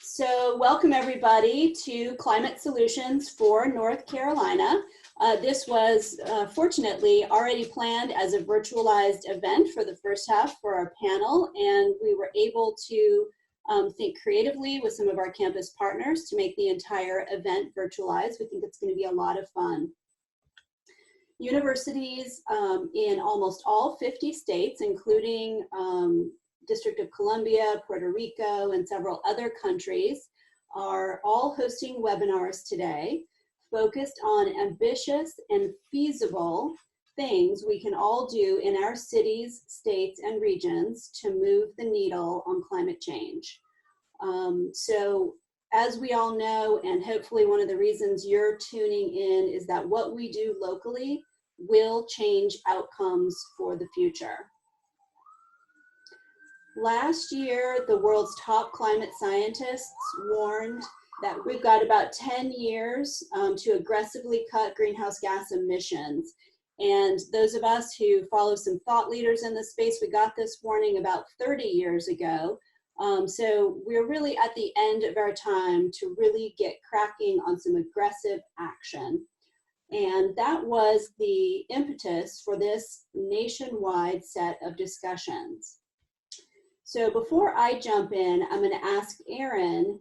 So welcome everybody to Climate Solutions for North Carolina. This was fortunately already planned as a virtualized event for the first half for our panel, and we were able to think creatively with some of our campus partners to make the entire event virtualized. We think it's going to be a lot of fun. Universities in almost all 50 states, including District of Columbia, Puerto Rico, and several other countries, are all hosting webinars today focused on ambitious and feasible things we can all do in our cities, states, and regions to move the needle on climate change. So as we all know, and hopefully one of the reasons you're tuning in is that what we do locally will change outcomes for the future. Last year, the world's top climate scientists warned that we've got about 10 years to aggressively cut greenhouse gas emissions. And those of us who follow some thought leaders in the space, we got this warning about 30 years ago. So we're really at the end of our time to really get cracking on some aggressive action. And that was the impetus for this nationwide set of discussions. So before I jump in, I'm going to ask Erin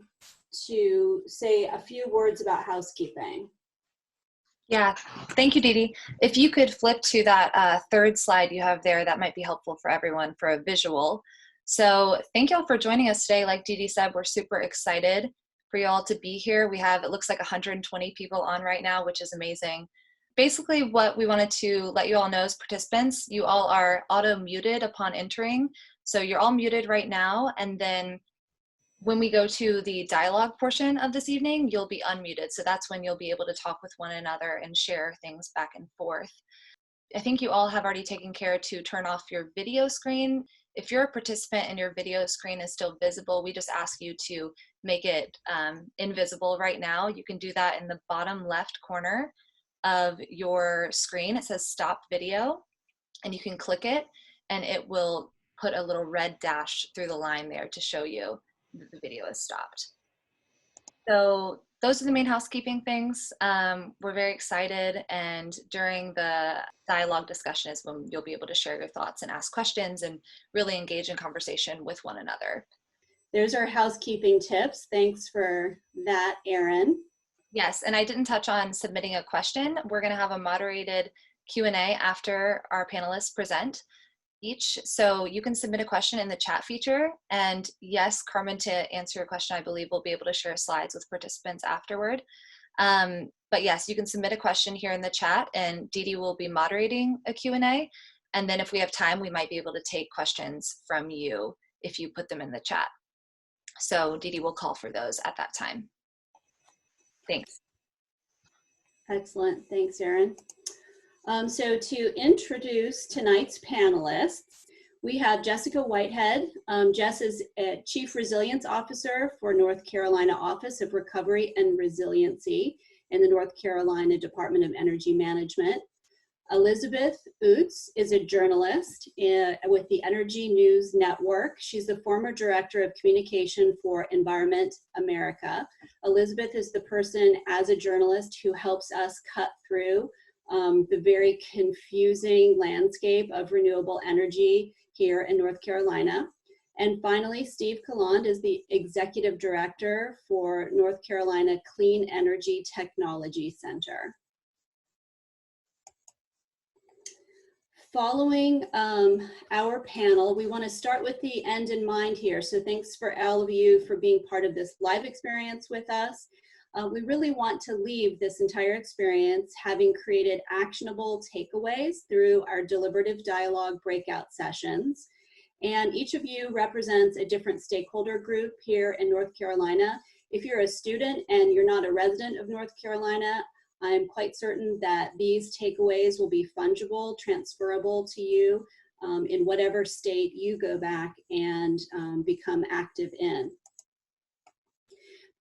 to say a few words about housekeeping. Yeah, thank you, Dee Dee. If you could flip to that third slide you have there, that might be helpful for everyone for a visual. So thank you all for joining us today. Like Dee Dee said, we're super excited for you all to be here. We have, it looks like 120 people on right now, which is amazing. Basically, what we wanted to let you all know as participants, you all are auto-muted upon entering. So you're all muted right now, and then when we go to the dialogue portion of this evening, you'll be unmuted. So that's when you'll be able to talk with one another and share things back and forth. I think you all have already taken care to turn off your video screen. If you're a participant and your video screen is still visible, we just ask you to make it invisible right now. You can do that in the bottom left corner of your screen. It says stop video, and you can click it and it will put a little red dash through the line there to show you that the video is stopped. So those are the main housekeeping things. We're very excited, and during the dialogue discussion is when you'll be able to share your thoughts and ask questions and really engage in conversation with one another. There's our housekeeping tips. Thanks for that, Erin. Yes, and I didn't touch on submitting a question. We're going to have a moderated Q&A after our panelists present each. So you can submit a question in the chat feature. And yes, Carmen, to answer your question, I believe we'll be able to share slides with participants afterward. But yes, you can submit a question here in the chat, and Dee Dee will be moderating a Q&A. And then if we have time, we might be able to take questions from you if you put them in the chat. So Dee Dee will call for those at that time. Thanks. Excellent. Thanks, Erin. So to introduce tonight's panelists, we have Jessica Whitehead. Jess is a Chief Resilience Officer for North Carolina Office of Recovery and Resiliency in the North Carolina Department of Energy Management. Elizabeth Utz is a journalist with the Energy News Network. She's the former Director of Communication for Environment America. Elizabeth is the person as a journalist who helps us cut through the very confusing landscape of renewable energy here in North Carolina. And finally, Steve Caland is the Executive Director for North Carolina Clean Energy Technology Center. Following our panel, we want to start with the end in mind here. So thanks for all of you for being part of this live experience with us. We really want to leave this entire experience having created actionable takeaways through our deliberative dialogue breakout sessions. And each of you represents a different stakeholder group here in North Carolina. If you're a student and you're not a resident of North Carolina, I'm quite certain that these takeaways will be fungible, transferable to you in whatever state you go back and become active in.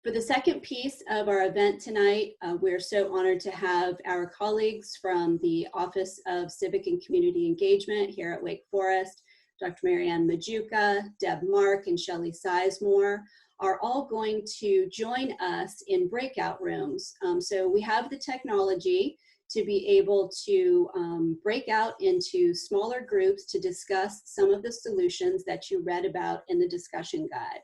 For the second piece of our event tonight, we're so honored to have our colleagues from the Office of Civic and Community Engagement here at Wake Forest, Dr. Marianne Majuka, Deb Mark, and Shelley Sizemore. are all going to join us in breakout rooms. So we have the technology to be able to break out into smaller groups to discuss some of the solutions that you read about in the discussion guide.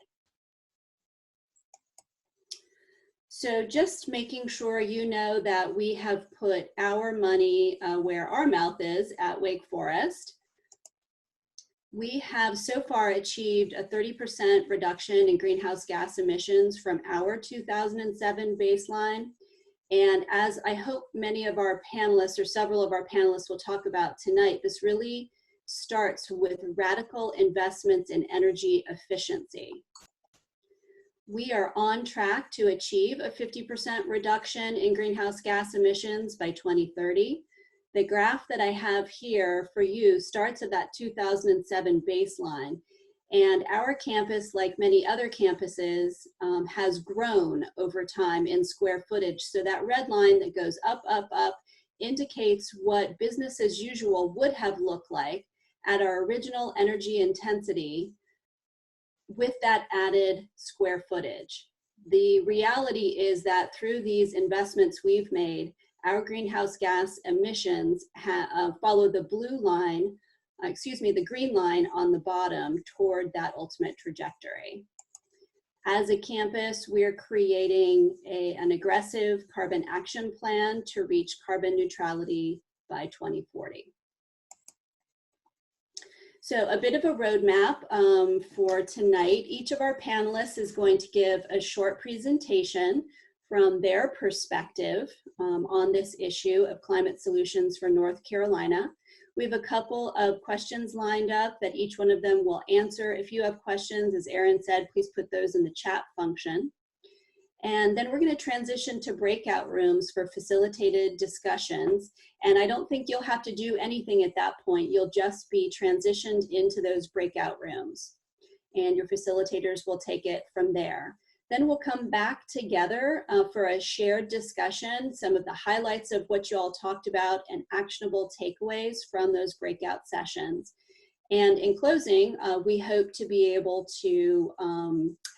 So just making sure you know that we have put our money where our mouth is at Wake Forest. We have so far achieved a 30% reduction in greenhouse gas emissions from our 2007 baseline. And as I hope many of our panelists or several of our panelists will talk about tonight, this really starts with radical investments in energy efficiency. We are on track to achieve a 50% reduction in greenhouse gas emissions by 2030. The graph that I have here for you starts at that 2007 baseline. And our campus, like many other campuses, has grown over time in square footage. So that red line that goes up, up, up indicates what business as usual would have looked like at our original energy intensity with that added square footage. The reality is that through these investments we've made, our greenhouse gas emissions follow the blue line, the green line on the bottom toward that ultimate trajectory. As a campus, we're creating an aggressive carbon action plan to reach carbon neutrality by 2040. So a bit of a roadmap for tonight. Each of our panelists is going to give a short presentation from their perspective on this issue of climate solutions for North Carolina. We have a couple of questions lined up that each one of them will answer. If you have questions, as Erin said, please put those in the chat function. And then we're going to transition to breakout rooms for facilitated discussions. And I don't think you'll have to do anything at that point. You'll just be transitioned into those breakout rooms. And your facilitators will take it from there. Then we'll come back together for a shared discussion, some of the highlights of what you all talked about and actionable takeaways from those breakout sessions. And in closing, we hope to be able to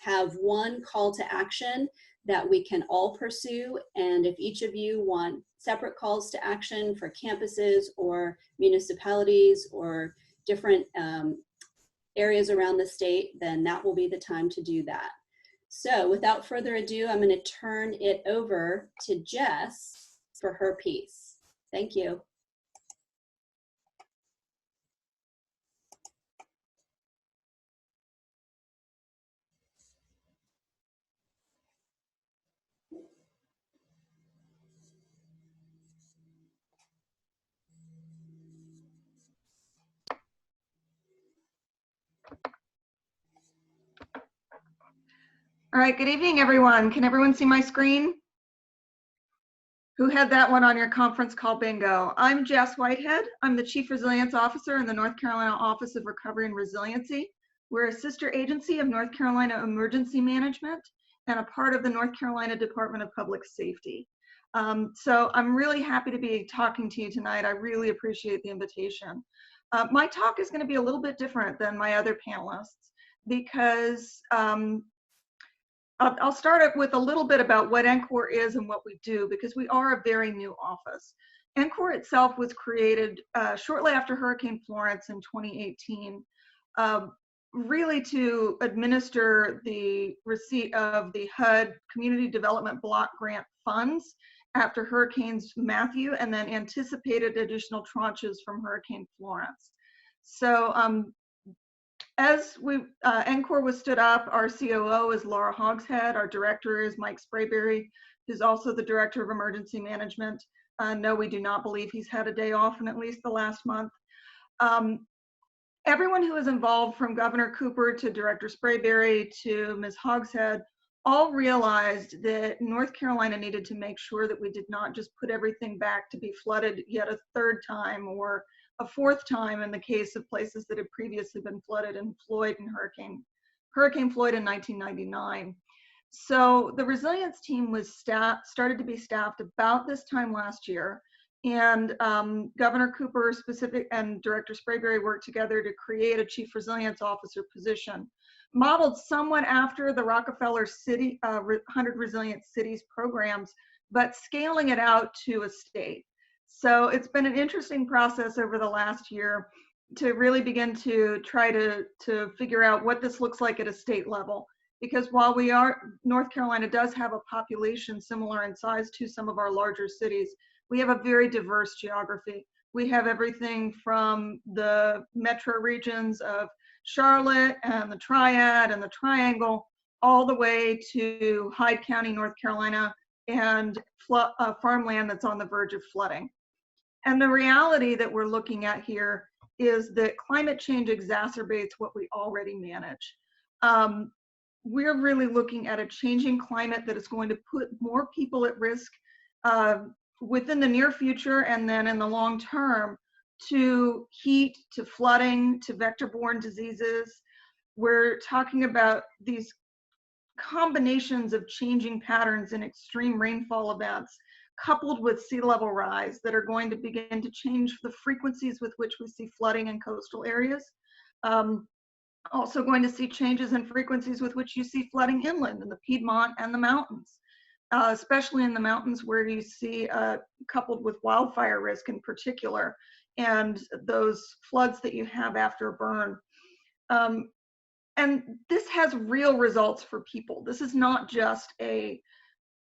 have one call to action that we can all pursue. And if each of you want separate calls to action for campuses or municipalities or different areas around the state, then that will be the time to do that. So without further ado, I'm going to turn it over to Jess for her piece. Thank you. All right, good evening, everyone. Can everyone see my screen? Who had that one on your conference call bingo? I'm Jess Whitehead. I'm the Chief Resilience Officer in the North Carolina Office of Recovery and Resiliency. We're a sister agency of North Carolina Emergency Management and a part of the North Carolina Department of Public Safety. So I'm really happy to be talking to you tonight. I really appreciate the invitation. My talk is going to be a little bit different than my other panelists because I'll start up with a little bit about what NCORE is and what we do, because we are a very new office. NCORE itself was created shortly after Hurricane Florence in 2018, really to administer the receipt of the HUD Community Development Block Grant funds after Hurricanes Matthew, and then anticipated additional tranches from Hurricane Florence. So as NCORE was stood up, our COO is Laura Hogshead, our director is Mike Sprayberry, who's also the director of emergency management. No, we do not believe he's had a day off in at least the last month. Everyone who is involved, from Governor Cooper to Director Sprayberry to Ms. Hogshead, all realized that North Carolina needed to make sure that we did not just put everything back to be flooded yet a third time or a fourth time in the case of places that had previously been flooded in Floyd and Hurricane Floyd in 1999. So the resilience team was started to be staffed about this time last year, and Governor Cooper and Director Sprayberry worked together to create a Chief Resilience Officer position. modeled somewhat after the Rockefeller City 100 Resilient Cities programs, but scaling it out to a state. So it's been an interesting process over the last year to really begin to try to figure out what this looks like at a state level. Because while North Carolina does have a population similar in size to some of our larger cities, we have a very diverse geography. We have everything from the metro regions of Charlotte and the Triad and the Triangle, all the way to Hyde County, North Carolina, and farmland that's on the verge of flooding. And the reality that we're looking at here is that climate change exacerbates what we already manage. We're really looking at a changing climate that is going to put more people at risk within the near future and then in the long term to heat, to flooding, to vector-borne diseases. We're talking about these combinations of changing patterns in extreme rainfall events coupled with sea level rise that are going to begin to change the frequencies with which we see flooding in coastal areas. Also going to see changes in frequencies with which you see flooding inland in the Piedmont and the mountains, especially in the mountains where you see coupled with wildfire risk in particular, and those floods that you have after a burn. And this has real results for people. This is not just a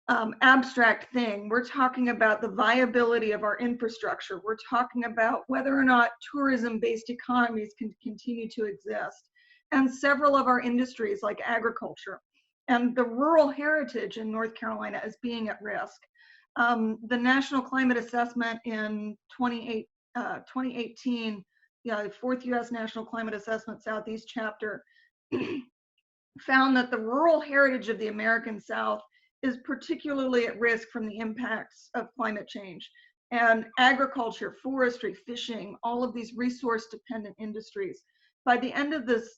abstract thing. We're talking about the viability of our infrastructure. We're talking about whether or not tourism-based economies can continue to exist. And several of our industries like agriculture and the rural heritage in North Carolina is being at risk. The National Climate Assessment in 2018, the fourth US National Climate Assessment Southeast chapter, found that the rural heritage of the American South is particularly at risk from the impacts of climate change. And agriculture, forestry, fishing, all of these resource-dependent industries. By the end of this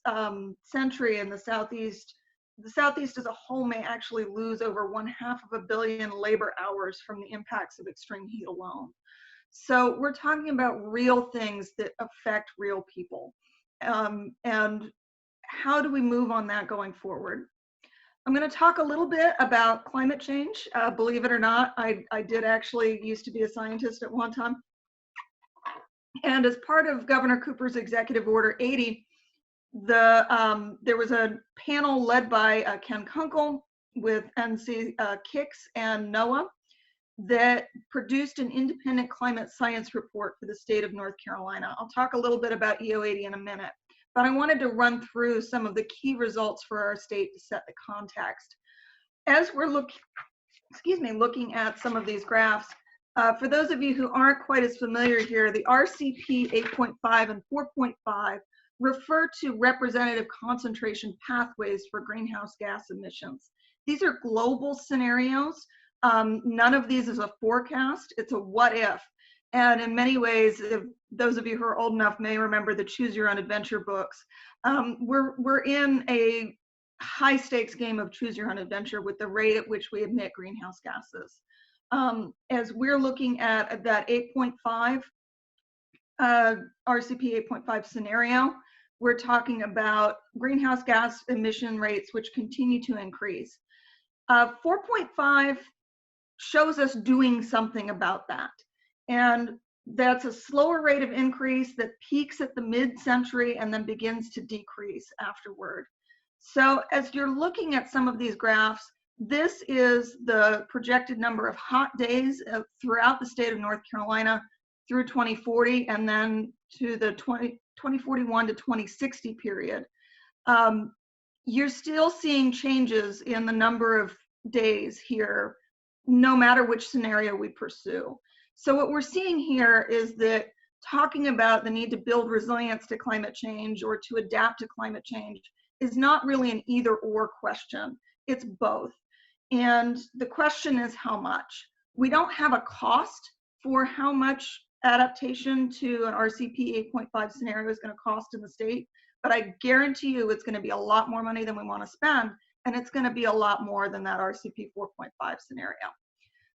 century in the Southeast as a whole may actually lose over 1/2 billion labor hours from the impacts of extreme heat alone. So we're talking about real things that affect real people. And how do we move on that going forward? I'm going to talk a little bit about climate change. Believe it or not, I did actually used to be a scientist at one time. And as part of Governor Cooper's Executive Order 80, there was a panel led by Ken Kunkel with NC KICS and NOAA that produced an independent climate science report for the state of North Carolina. I'll talk a little bit about EO80 in a minute, but I wanted to run through some of the key results for our state to set the context. As we're looking at some of these graphs, for those of you who aren't quite as familiar here, the RCP 8.5 and 4.5 refer to representative concentration pathways for greenhouse gas emissions. These are global scenarios. None of these is a forecast, it's a what if. And in many ways, if those of you who are old enough may remember the Choose Your Own Adventure books. We're in a high stakes game of choose your own adventure with the rate at which we emit greenhouse gases. As we're looking at that 8.5, RCP 8.5 scenario, we're talking about greenhouse gas emission rates which continue to increase. 4.5 shows us doing something about that. And that's a slower rate of increase that peaks at the mid-century and then begins to decrease afterward. So as you're looking at some of these graphs, this is the projected number of hot days throughout the state of North Carolina through 2040 and then to the 2041 to 2060 period. You're still seeing changes in the number of days here, no matter which scenario we pursue. So what we're seeing here is that talking about the need to build resilience to climate change or to adapt to climate change is not really an either or question, it's both. And the question is how much? We don't have a cost for how much adaptation to an RCP 8.5 scenario is going to cost in the state, but I guarantee you it's going to be a lot more money than we want to spend, and it's going to be a lot more than that RCP 4.5 scenario.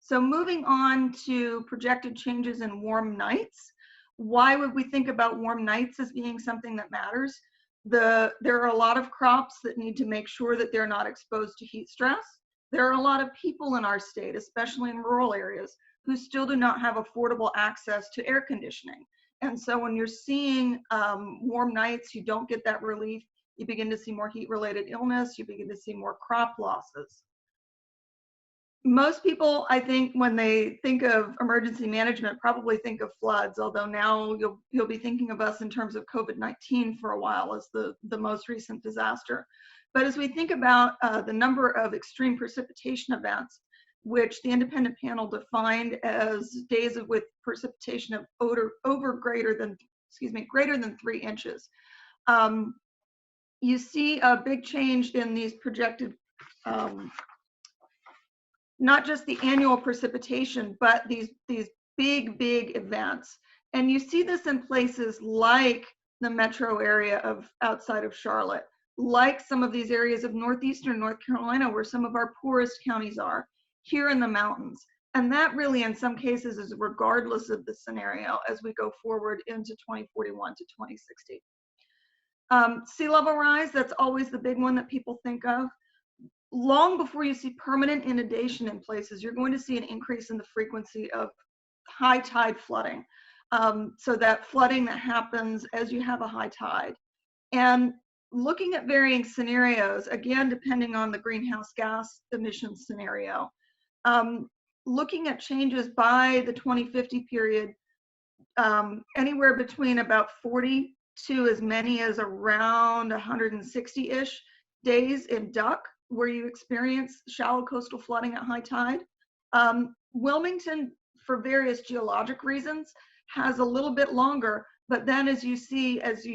So moving on to projected changes in warm nights. Why would we think about warm nights as being something that matters? There are a lot of crops that need to make sure that they're not exposed to heat stress. There are a lot of people in our state, especially in rural areas, who still do not have affordable access to air conditioning. And so when you're seeing warm nights, you don't get that relief. You begin to see more heat-related illness. You begin to see more crop losses. Most people, I think, when they think of emergency management, probably think of floods, although now you'll be thinking of us in terms of COVID-19 for a while as the most recent disaster. But as we think about the number of extreme precipitation events, which the independent panel defined as days with precipitation of greater than 3 inches, you see a big change in these projected not just the annual precipitation, but these big events. And you see this in places like the metro area of outside of Charlotte, like some of these areas of northeastern North Carolina, where some of our poorest counties are, here in the mountains. And that really, in some cases, is regardless of the scenario as we go forward into 2041 to 2060. Sea level rise, that's always the big one that people think of. Long before you see permanent inundation in places, you're going to see an increase in the frequency of high tide flooding. So that flooding that happens as you have a high tide. And looking at varying scenarios, again, depending on the greenhouse gas emissions scenario, looking at changes by the 2050 period, anywhere between about 40 to as many as around 160-ish days in Duck, where you experience shallow coastal flooding at high tide. Wilmington, for various geologic reasons, has a little bit longer, but then as you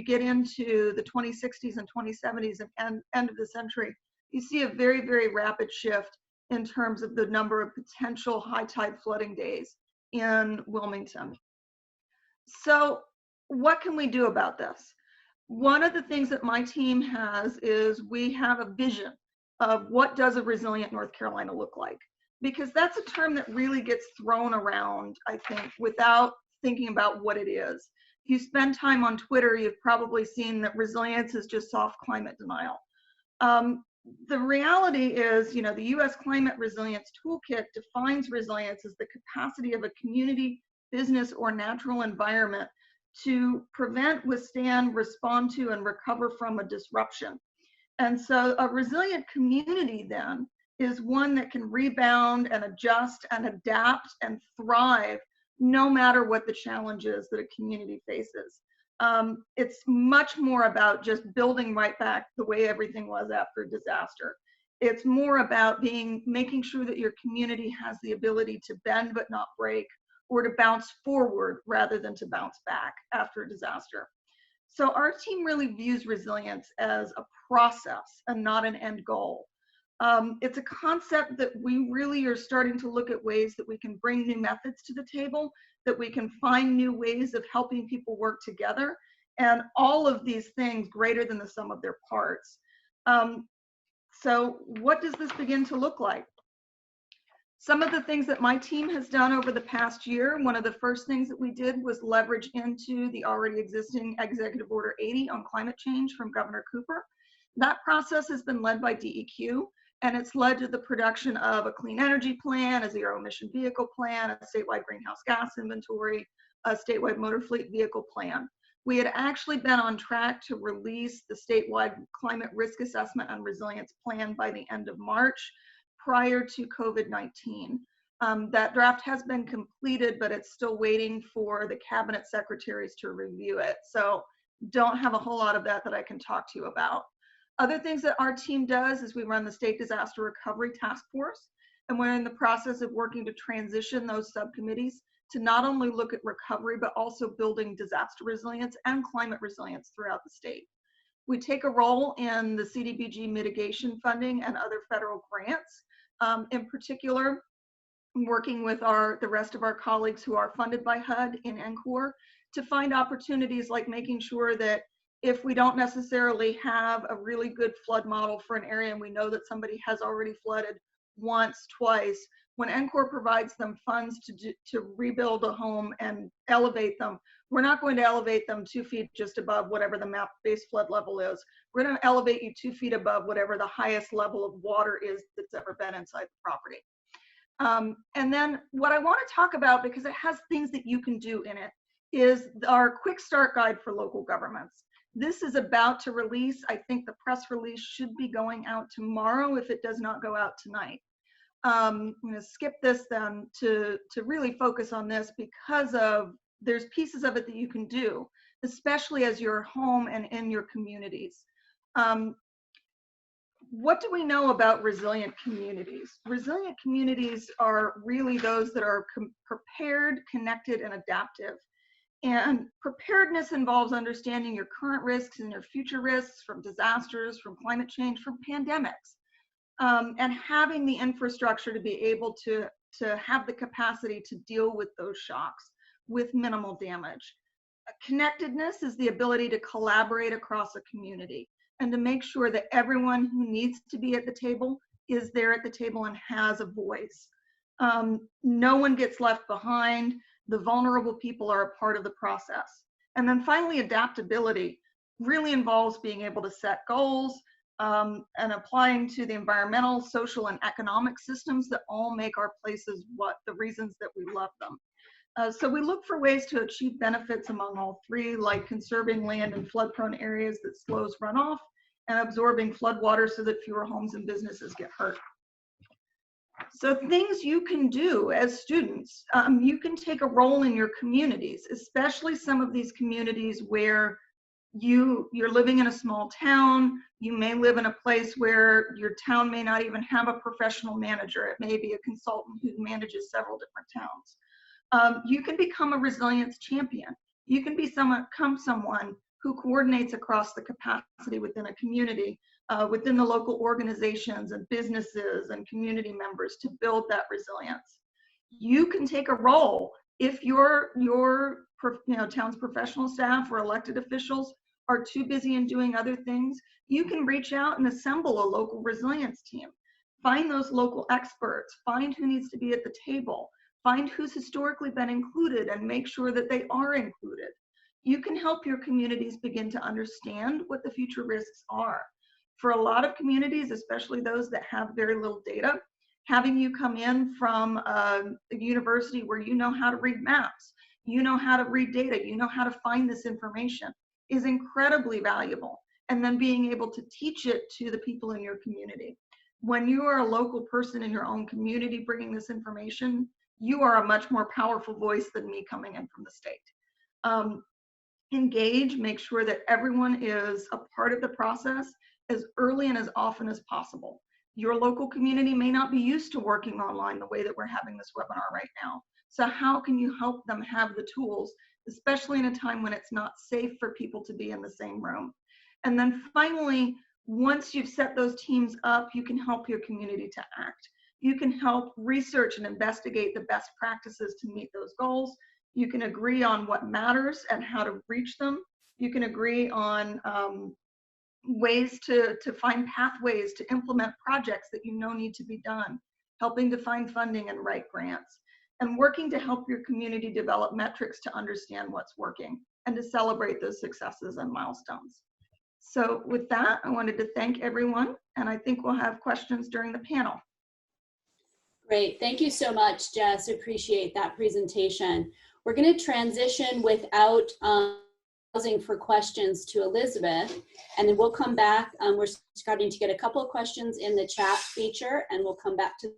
get into the 2060s and 2070s and end of the century, you see a very, very rapid shift in terms of the number of potential high tide flooding days in Wilmington. So what can we do about this? One of the things that my team has is we have a vision of what does a resilient North Carolina look like? Because that's a term that really gets thrown around, I think, without thinking about what it is. If you spend time on Twitter, you've probably seen that resilience is just soft climate denial. The reality is, the U.S. Climate Resilience Toolkit defines resilience as the capacity of a community, business, or natural environment to prevent, withstand, respond to, and recover from a disruption. And so a resilient community then is one that can rebound and adjust and adapt and thrive no matter what the challenges that a community faces. It's much more about just building right back the way everything was after a disaster. It's more about making sure that your community has the ability to bend but not break, or to bounce forward rather than to bounce back after a disaster. So our team really views resilience as a process and not an end goal. It's a concept that we really are starting to look at ways that we can bring new methods to the table, that we can find new ways of helping people work together, and all of these things greater than the sum of their parts. So what does this begin to look like? Some of the things that my team has done over the past year, one of the first things that we did was leverage into the already existing Executive Order 80 on climate change from Governor Cooper. That process has been led by DEQ, and it's led to the production of a clean energy plan, a zero emission vehicle plan, a statewide greenhouse gas inventory, a statewide motor fleet vehicle plan. We had actually been on track to release the statewide climate risk assessment and resilience plan by the end of March, prior to COVID-19. That draft has been completed, but it's still waiting for the cabinet secretaries to review it. So don't have a whole lot of that I can talk to you about. Other things that our team does is we run the State Disaster Recovery Task Force, and we're in the process of working to transition those subcommittees to not only look at recovery, but also building disaster resilience and climate resilience throughout the state. We take a role in the CDBG mitigation funding and other federal grants. In particular, working with the rest of our colleagues who are funded by HUD in NCORE to find opportunities like making sure that if we don't necessarily have a really good flood model for an area and we know that somebody has already flooded once, twice, When NCORE provides them funds to rebuild a home and elevate them, we're not going to elevate them 2 feet just above whatever the map base flood level is. We're going to elevate you 2 feet above whatever the highest level of water is that's ever been inside the property. And then what I want to talk about, because it has things that you can do in it, is our quick start guide for local governments. This is about to release. I think the press release should be going out tomorrow if it does not go out tonight. I'm going to skip this then to really focus on this, because there's pieces of it that you can do, especially as you're home and in your communities. What do we know about resilient communities? Resilient communities are really those that are prepared, connected, and adaptive. And preparedness involves understanding your current risks and your future risks from disasters, from climate change, from pandemics, and having the infrastructure to be able to have the capacity to deal with those shocks with minimal damage. Connectedness is the ability to collaborate across a community and to make sure that everyone who needs to be at the table is there at the table and has a voice. No one gets left behind. The vulnerable people are a part of the process. And then finally, adaptability really involves being able to set goals and applying to the environmental, social, and economic systems that all make our places the reasons that we love them. So we look for ways to achieve benefits among all three, like conserving land in flood-prone areas that slows runoff and absorbing floodwater so that fewer homes and businesses get hurt. So things you can do as students, you can take a role in your communities, especially some of these communities where you're living in a small town. You may live in a place where your town may not even have a professional manager. It may be a consultant who manages several different towns. You can become a resilience champion. You can become someone who coordinates across the capacity within a community, within the local organizations and businesses and community members to build that resilience. You can take a role if your town's professional staff or elected officials are too busy in doing other things. You can reach out and assemble a local resilience team. Find those local experts. Find who needs to be at the table. Find who's historically been included and make sure that they are included. You can help your communities begin to understand what the future risks are. For a lot of communities, especially those that have very little data, having you come in from a university where you know how to read maps, you know how to read data, you know how to find this information is incredibly valuable. And then being able to teach it to the people in your community. When you are a local person in your own community bringing this information, you are a much more powerful voice than me coming in from the state. Engage, make sure that everyone is a part of the process as early and as often as possible. Your local community may not be used to working online the way that we're having this webinar right now. So how can you help them have the tools, especially in a time when it's not safe for people to be in the same room? And then finally, once you've set those teams up, you can help your community to act. You can help research and investigate the best practices to meet those goals. You can agree on what matters and how to reach them. You can agree on ways to find pathways to implement projects that you know need to be done, helping to find funding and write grants, and working to help your community develop metrics to understand what's working and to celebrate those successes and milestones. So with that, I wanted to thank everyone, and I think we'll have questions during the panel. Great, thank you so much, Jess. Appreciate that presentation. We're going to transition without pausing for questions to Elizabeth, and then we'll come back. We're starting to get a couple of questions in the chat feature, and we'll come back to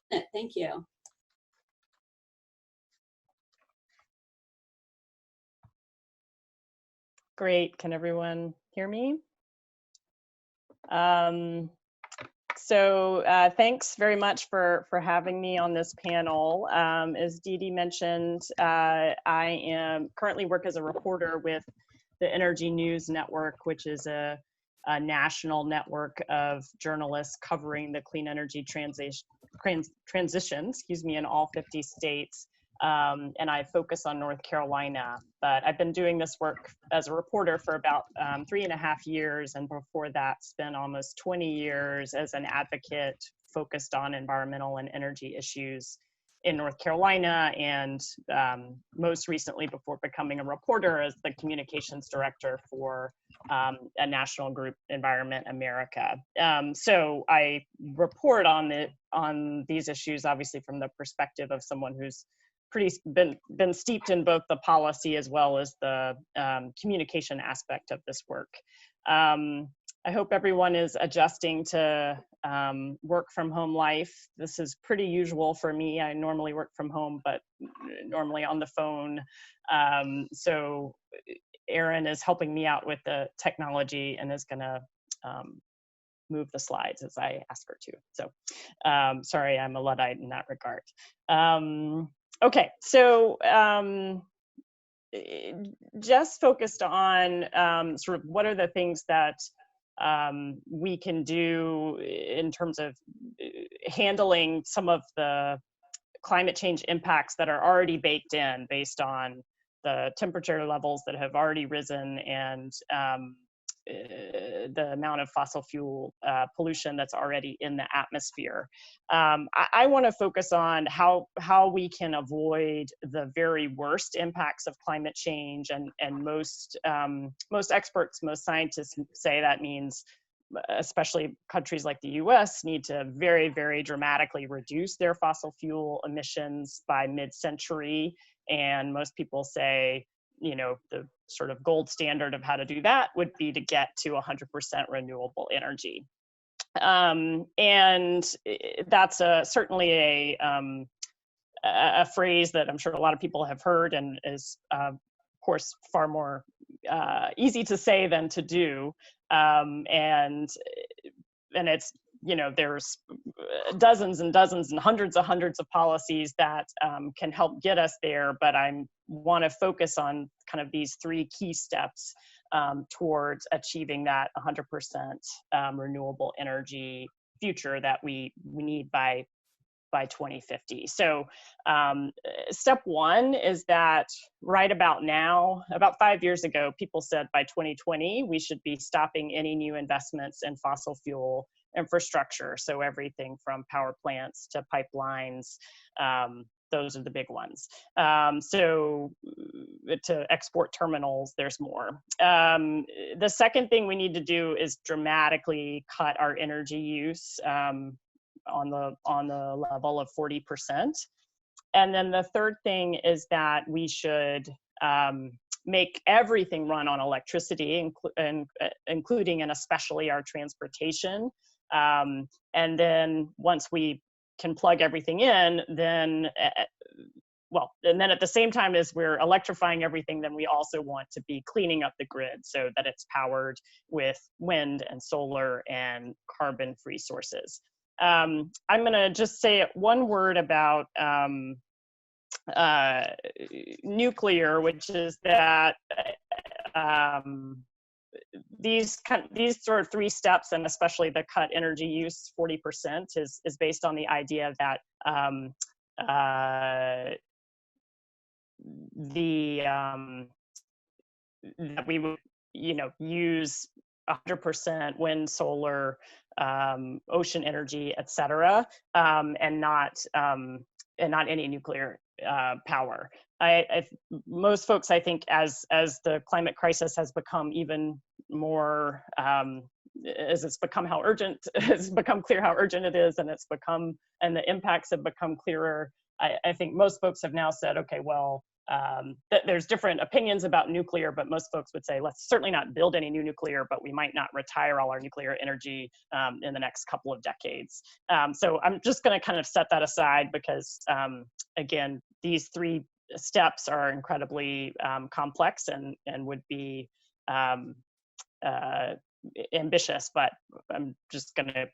it. Thank you. Great, can everyone hear me? Thanks very much for having me on this panel. As Dee Dee mentioned, I currently work as a reporter with the Energy News Network, which is a national network of journalists covering the clean energy transition, in all 50 states. And I focus on North Carolina, but I've been doing this work as a reporter for about 3.5 years, and before that spent almost 20 years as an advocate focused on environmental and energy issues in North Carolina, and most recently, before becoming a reporter, as the communications director for a national group, Environment America. So I report on these issues, obviously from the perspective of someone who's been steeped in both the policy as well as the communication aspect of this work. I hope everyone is adjusting to work from home life. This is pretty usual for me. I normally work from home, but normally on the phone. So Erin is helping me out with the technology and is gonna move the slides as I ask her to. So sorry, I'm a Luddite in that regard. Okay, so just focused on sort of what are the things that we can do in terms of handling some of the climate change impacts that are already baked in based on the temperature levels that have already risen and the amount of fossil fuel pollution that's already in the atmosphere. I want to focus on how we can avoid the very worst impacts of climate change, and most experts, most scientists say that means especially countries like the US need to very, very dramatically reduce their fossil fuel emissions by mid-century. And most people say, you know, the sort of gold standard of how to do that would be to get to 100% renewable energy. And that's certainly a phrase that I'm sure a lot of people have heard and is, of course, far more easy to say than to do. And it's, you know, there's dozens and dozens and hundreds of policies that can help get us there, but I want to focus on kind of these three key steps towards achieving that 100% renewable energy future that we need by 2050. So step one is that right about now, about 5 years ago, people said by 2020, we should be stopping any new investments in fossil fuel infrastructure. So everything from power plants to pipelines, those are the big ones. So to export terminals, there's more. The second thing we need to do is dramatically cut our energy use on the level of 40%. And then the third thing is that we should make everything run on electricity, including and especially our transportation. And then once we can plug everything in, then and then at the same time as we're electrifying everything, then we also want to be cleaning up the grid so that it's powered with wind and solar and carbon-free sources. I'm going to just say one word about nuclear, which is that these sort of three steps, and especially the cut energy use 40%, is based on the idea that that we would, you know, use 100% wind, solar, ocean energy, et cetera, and not any nuclear power. Most folks, I think, as the climate crisis has become even more, as it's become clear how urgent it is, and the impacts have become clearer. I think most folks have now said, okay, well, there's different opinions about nuclear, but most folks would say, let's certainly not build any new nuclear, but we might not retire all our nuclear energy in the next couple of decades. So I'm just going to kind of set that aside because, again, these three steps are incredibly complex and would be ambitious, but I'm just going to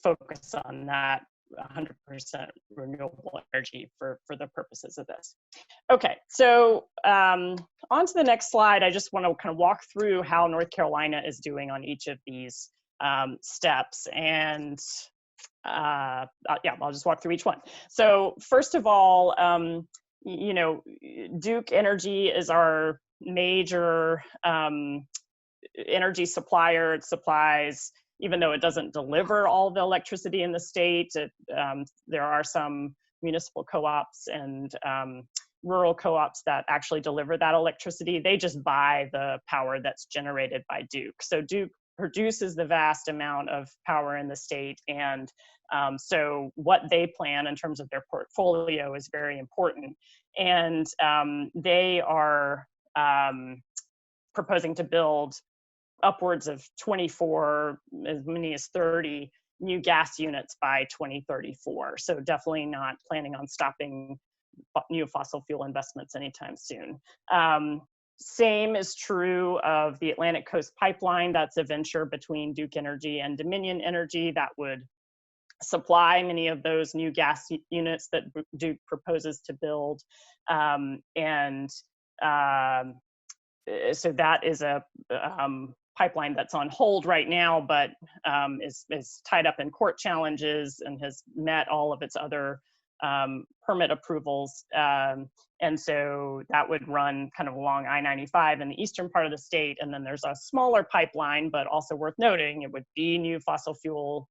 focus on that 100% renewable energy for the purposes of this. Okay, so on to the next slide. I just want to kind of walk through how North Carolina is doing on each of these steps. And yeah, I'll just walk through each one. So first of all, you know, Duke Energy is our major energy supplier. It supplies even though it doesn't deliver all the electricity in the state, there are some municipal co-ops and rural co-ops that actually deliver that electricity. They just buy the power that's generated by Duke. So Duke produces the vast amount of power in the state, and so what they plan in terms of their portfolio is very important. And they are proposing to build upwards of 24, as many as 30 new gas units by 2034. So definitely not planning on stopping new fossil fuel investments anytime soon. Same is true of the Atlantic Coast Pipeline. That's a venture between Duke Energy and Dominion Energy that would supply many of those new gas units that Duke proposes to build. So that is a pipeline that's on hold right now, but is tied up in court challenges and has met all of its other permit approvals. And so that would run kind of along I-95 in the eastern part of the state. And then there's a smaller pipeline, but also worth noting, it would be new fossil fuel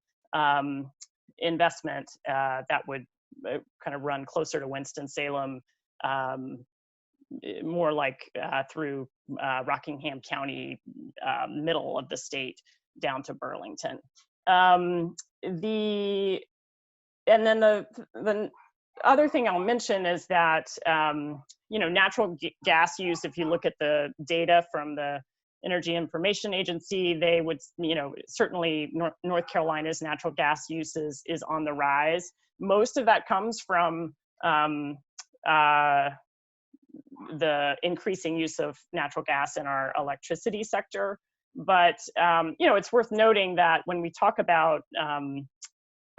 investment that would kind of run closer to Winston-Salem, more like through Rockingham County, middle of the state, down to Burlington. And then the other thing I'll mention is that natural gas use, if you look at the data from the Energy Information Agency, they would, certainly North Carolina's natural gas use is on the rise. Most of that comes from the increasing use of natural gas in our electricity sector. But, it's worth noting that when we talk about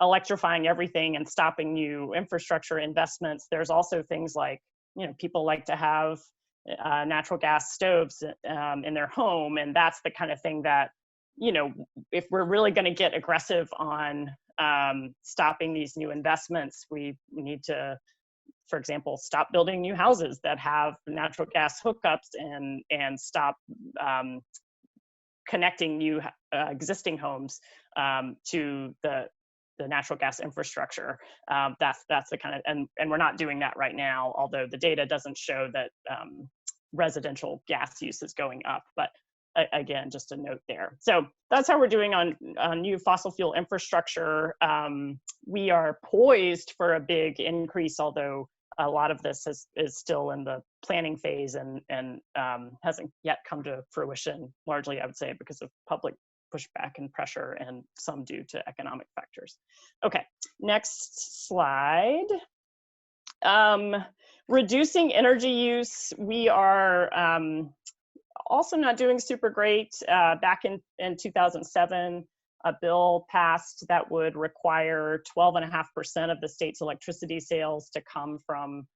electrifying everything and stopping new infrastructure investments, there's also things like, people like to have natural gas stoves in their home. And that's the kind of thing that, if we're really going to get aggressive on stopping these new investments, we need to, for example, stop building new houses that have natural gas hookups and stop connecting new existing homes to the natural gas infrastructure. That's the kind of, and we're not doing that right now, although the data doesn't show that residential gas use is going up. But again, just a note there. So that's how we're doing on new fossil fuel infrastructure. We are poised for a big increase, although a lot of this is still in the planning phase and hasn't yet come to fruition, largely, I would say, because of public pushback and pressure, and some due to economic factors. Okay, next slide. Reducing energy use, we are also not doing super great. Back in 2007, a bill passed that would require 12.5% of the state's electricity sales to come from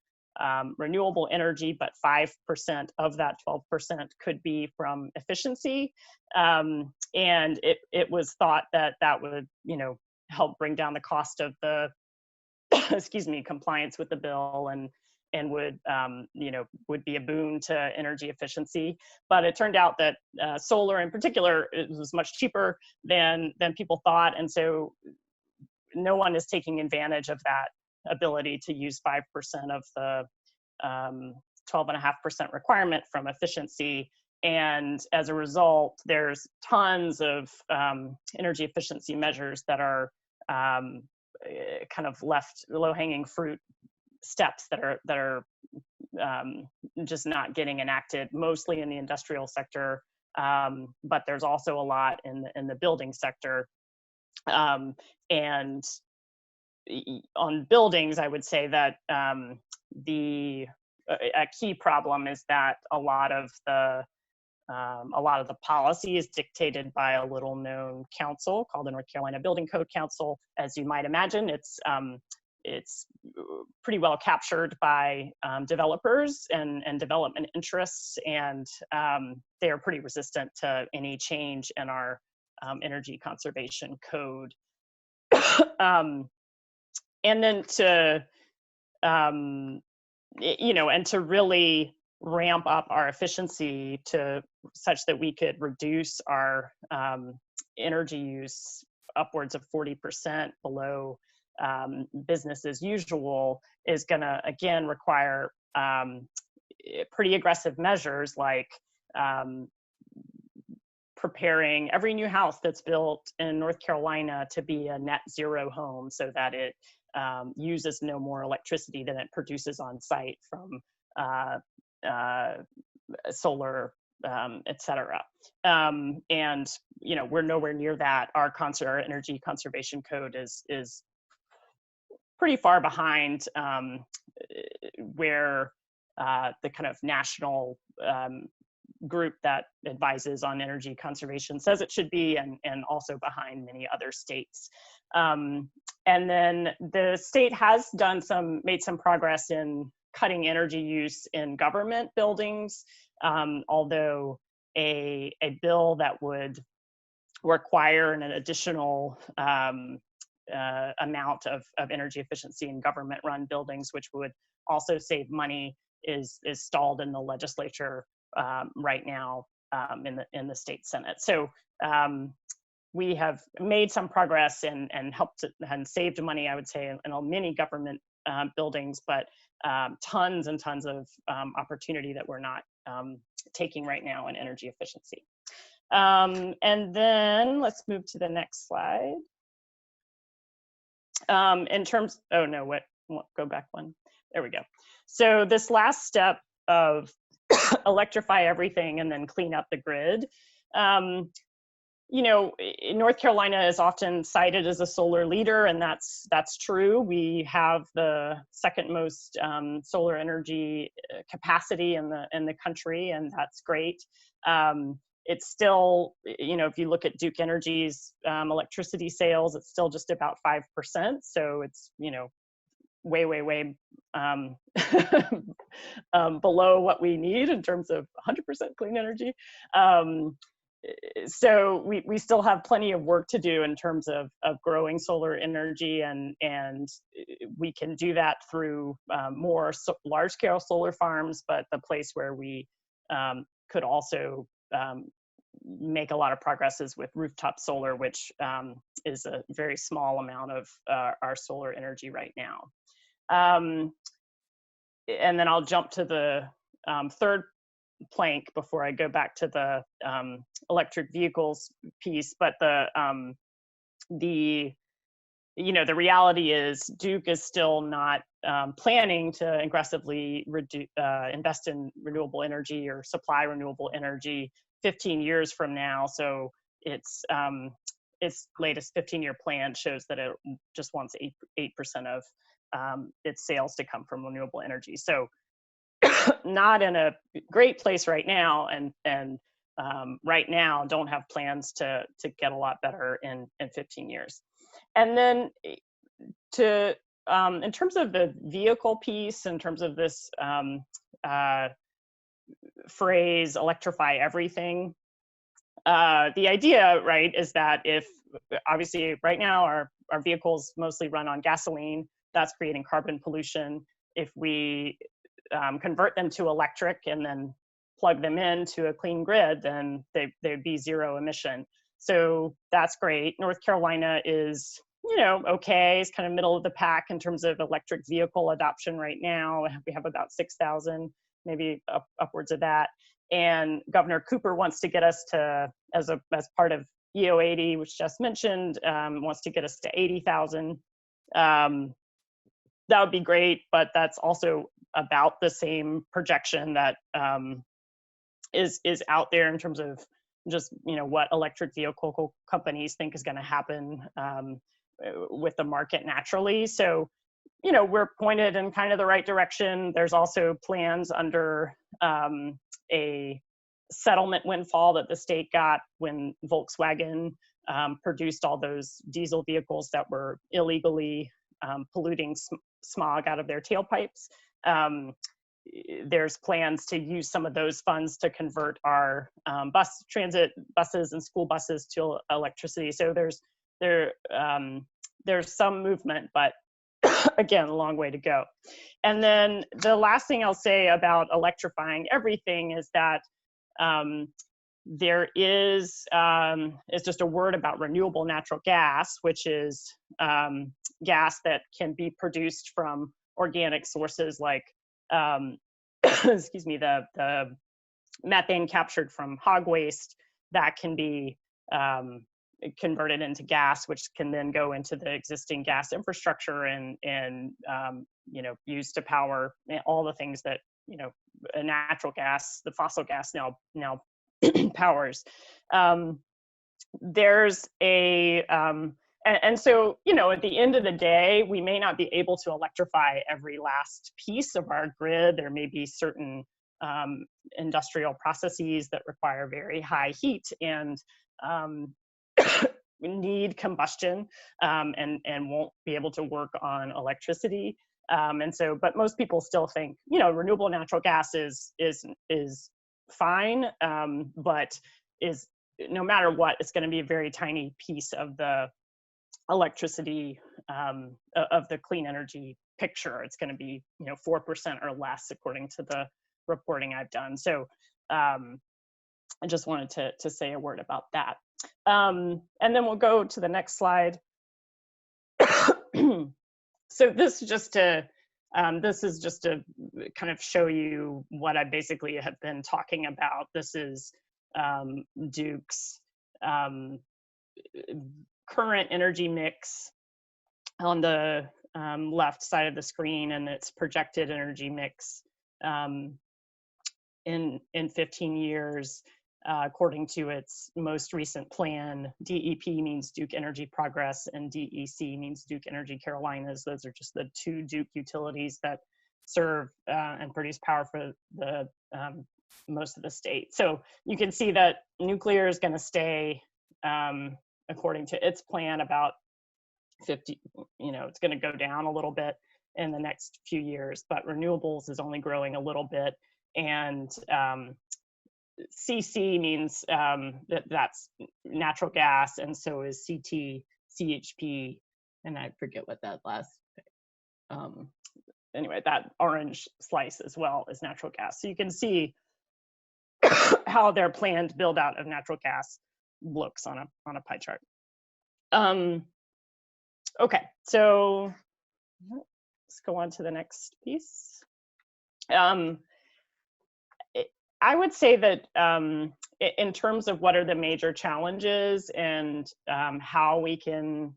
renewable energy, but 5% of that 12% could be from efficiency. And it was thought that would, help bring down the cost of the, compliance with the bill, and would, would be a boon to energy efficiency. But it turned out that solar in particular, it was much cheaper than people thought. And so no one is taking advantage of that ability to use 5% of the 12.5% requirement from efficiency. And as a result, there's tons of energy efficiency measures that are kind of left low-hanging fruit steps that are just not getting enacted, mostly in the industrial sector, but there's also a lot in the building sector. And on buildings, I would say that a key problem is that a lot of the policy is dictated by a little-known council called the North Carolina Building Code Council. As you might imagine, it's pretty well captured by developers and development interests, and they are pretty resistant to any change in our energy conservation code. And then to, and to really ramp up our efficiency to such that we could reduce our energy use upwards of 40% below business as usual is going to, again, require pretty aggressive measures like preparing every new house that's built in North Carolina to be a net zero home so that it uses no more electricity than it produces on site from solar, et cetera. And, you know, we're nowhere near that. Our energy conservation code is pretty far behind where the kind of national group that advises on energy conservation says it should be, and also behind many other states. And then the state has made some progress in cutting energy use in government buildings, although a bill that would require an additional amount of energy efficiency in government-run buildings, which would also save money, is stalled in the legislature right now in the state Senate. So we have made some progress and helped and saved money, I would say, in many government buildings, but tons and tons of opportunity that we're not taking right now in energy efficiency. And then let's move to the next slide. In terms, oh no, go back one. There we go. So this last step of electrify everything and then clean up the grid. You know, North Carolina is often cited as a solar leader, and that's true. We have the second most solar energy capacity in the country, and that's great. It's still, you know, if you look at Duke Energy's electricity sales, it's still just about 5%. So it's, you know, way below what we need in terms of 100% clean energy. So we still have plenty of work to do in terms of growing solar energy, and we can do that through more large-scale solar farms, but the place where we could also make a lot of progress is with rooftop solar, which is a very small amount of our solar energy right now. And then I'll jump to the third plank before I go back to the electric vehicles piece. But the reality is Duke is still not planning to aggressively invest in renewable energy or supply renewable energy 15 years from now. So its latest 15-year plan shows that it just wants 8% of its sales to come from renewable energy. So not in a great place right now, and right now don't have plans to get a lot better in 15 years. And then in terms of the vehicle piece, in terms of this phrase, electrify everything, the idea, right, is that if, obviously right now our vehicles mostly run on gasoline, that's creating carbon pollution. If we convert them to electric and then plug them into a clean grid, then they'd be zero emission. So that's great. North Carolina is, you know, okay, it's kind of middle of the pack in terms of electric vehicle adoption right now. We have about 6,000, maybe upwards of that. And Governor Cooper wants to get us to, as part of EO 80, which just mentioned, wants to get us to 80,000. That would be great, but that's also about the same projection that is out there in terms of just, you know, what electric vehicle companies think is going to happen with the market naturally. So, you know, we're pointed in kind of the right direction. There's also plans under a settlement windfall that the state got when Volkswagen produced all those diesel vehicles that were illegally polluting smog out of their tailpipes. There's plans to use some of those funds to convert our transit buses and school buses to electricity. So there's some movement, but again, a long way to go. And then the last thing I'll say about electrifying everything is that there is, it's just a word about renewable natural gas, which is gas that can be produced from organic sources like, excuse me, the methane captured from hog waste that can be converted into gas, which can then go into the existing gas infrastructure and you know, used to power all the things that, you know, natural gas, the fossil gas now powers. There's a and so, you know, at the end of the day, we may not be able to electrify every last piece of our grid. There may be certain industrial processes that require very high heat and need combustion and won't be able to work on electricity. And so, but most people still think, you know, renewable natural gas is fine, but is, no matter what, it's going to be a very tiny piece of the electricity of the clean energy picture. It's going to be, you know, 4% or less according to the reporting I've done. So I just wanted to say a word about that. And then we'll go to the next slide. So this is just to kind of show you what I basically have been talking about. This is Duke's current energy mix on the left side of the screen, and its projected energy mix in 15 years. According to its most recent plan. DEP means Duke Energy Progress, and DEC means Duke Energy Carolinas. Those are just the two Duke utilities that serve and produce power for the most of the state. So you can see that nuclear is going to stay, according to its plan, about 50, you know, it's going to go down a little bit in the next few years, but renewables is only growing a little bit. And CC means that's natural gas, and so is CT, CHP, and I forget what that last, anyway, that orange slice as well is natural gas. So you can see how their planned build out of natural gas looks on a pie chart. Okay, so let's go on to the next piece. I would say that in terms of what are the major challenges and how we can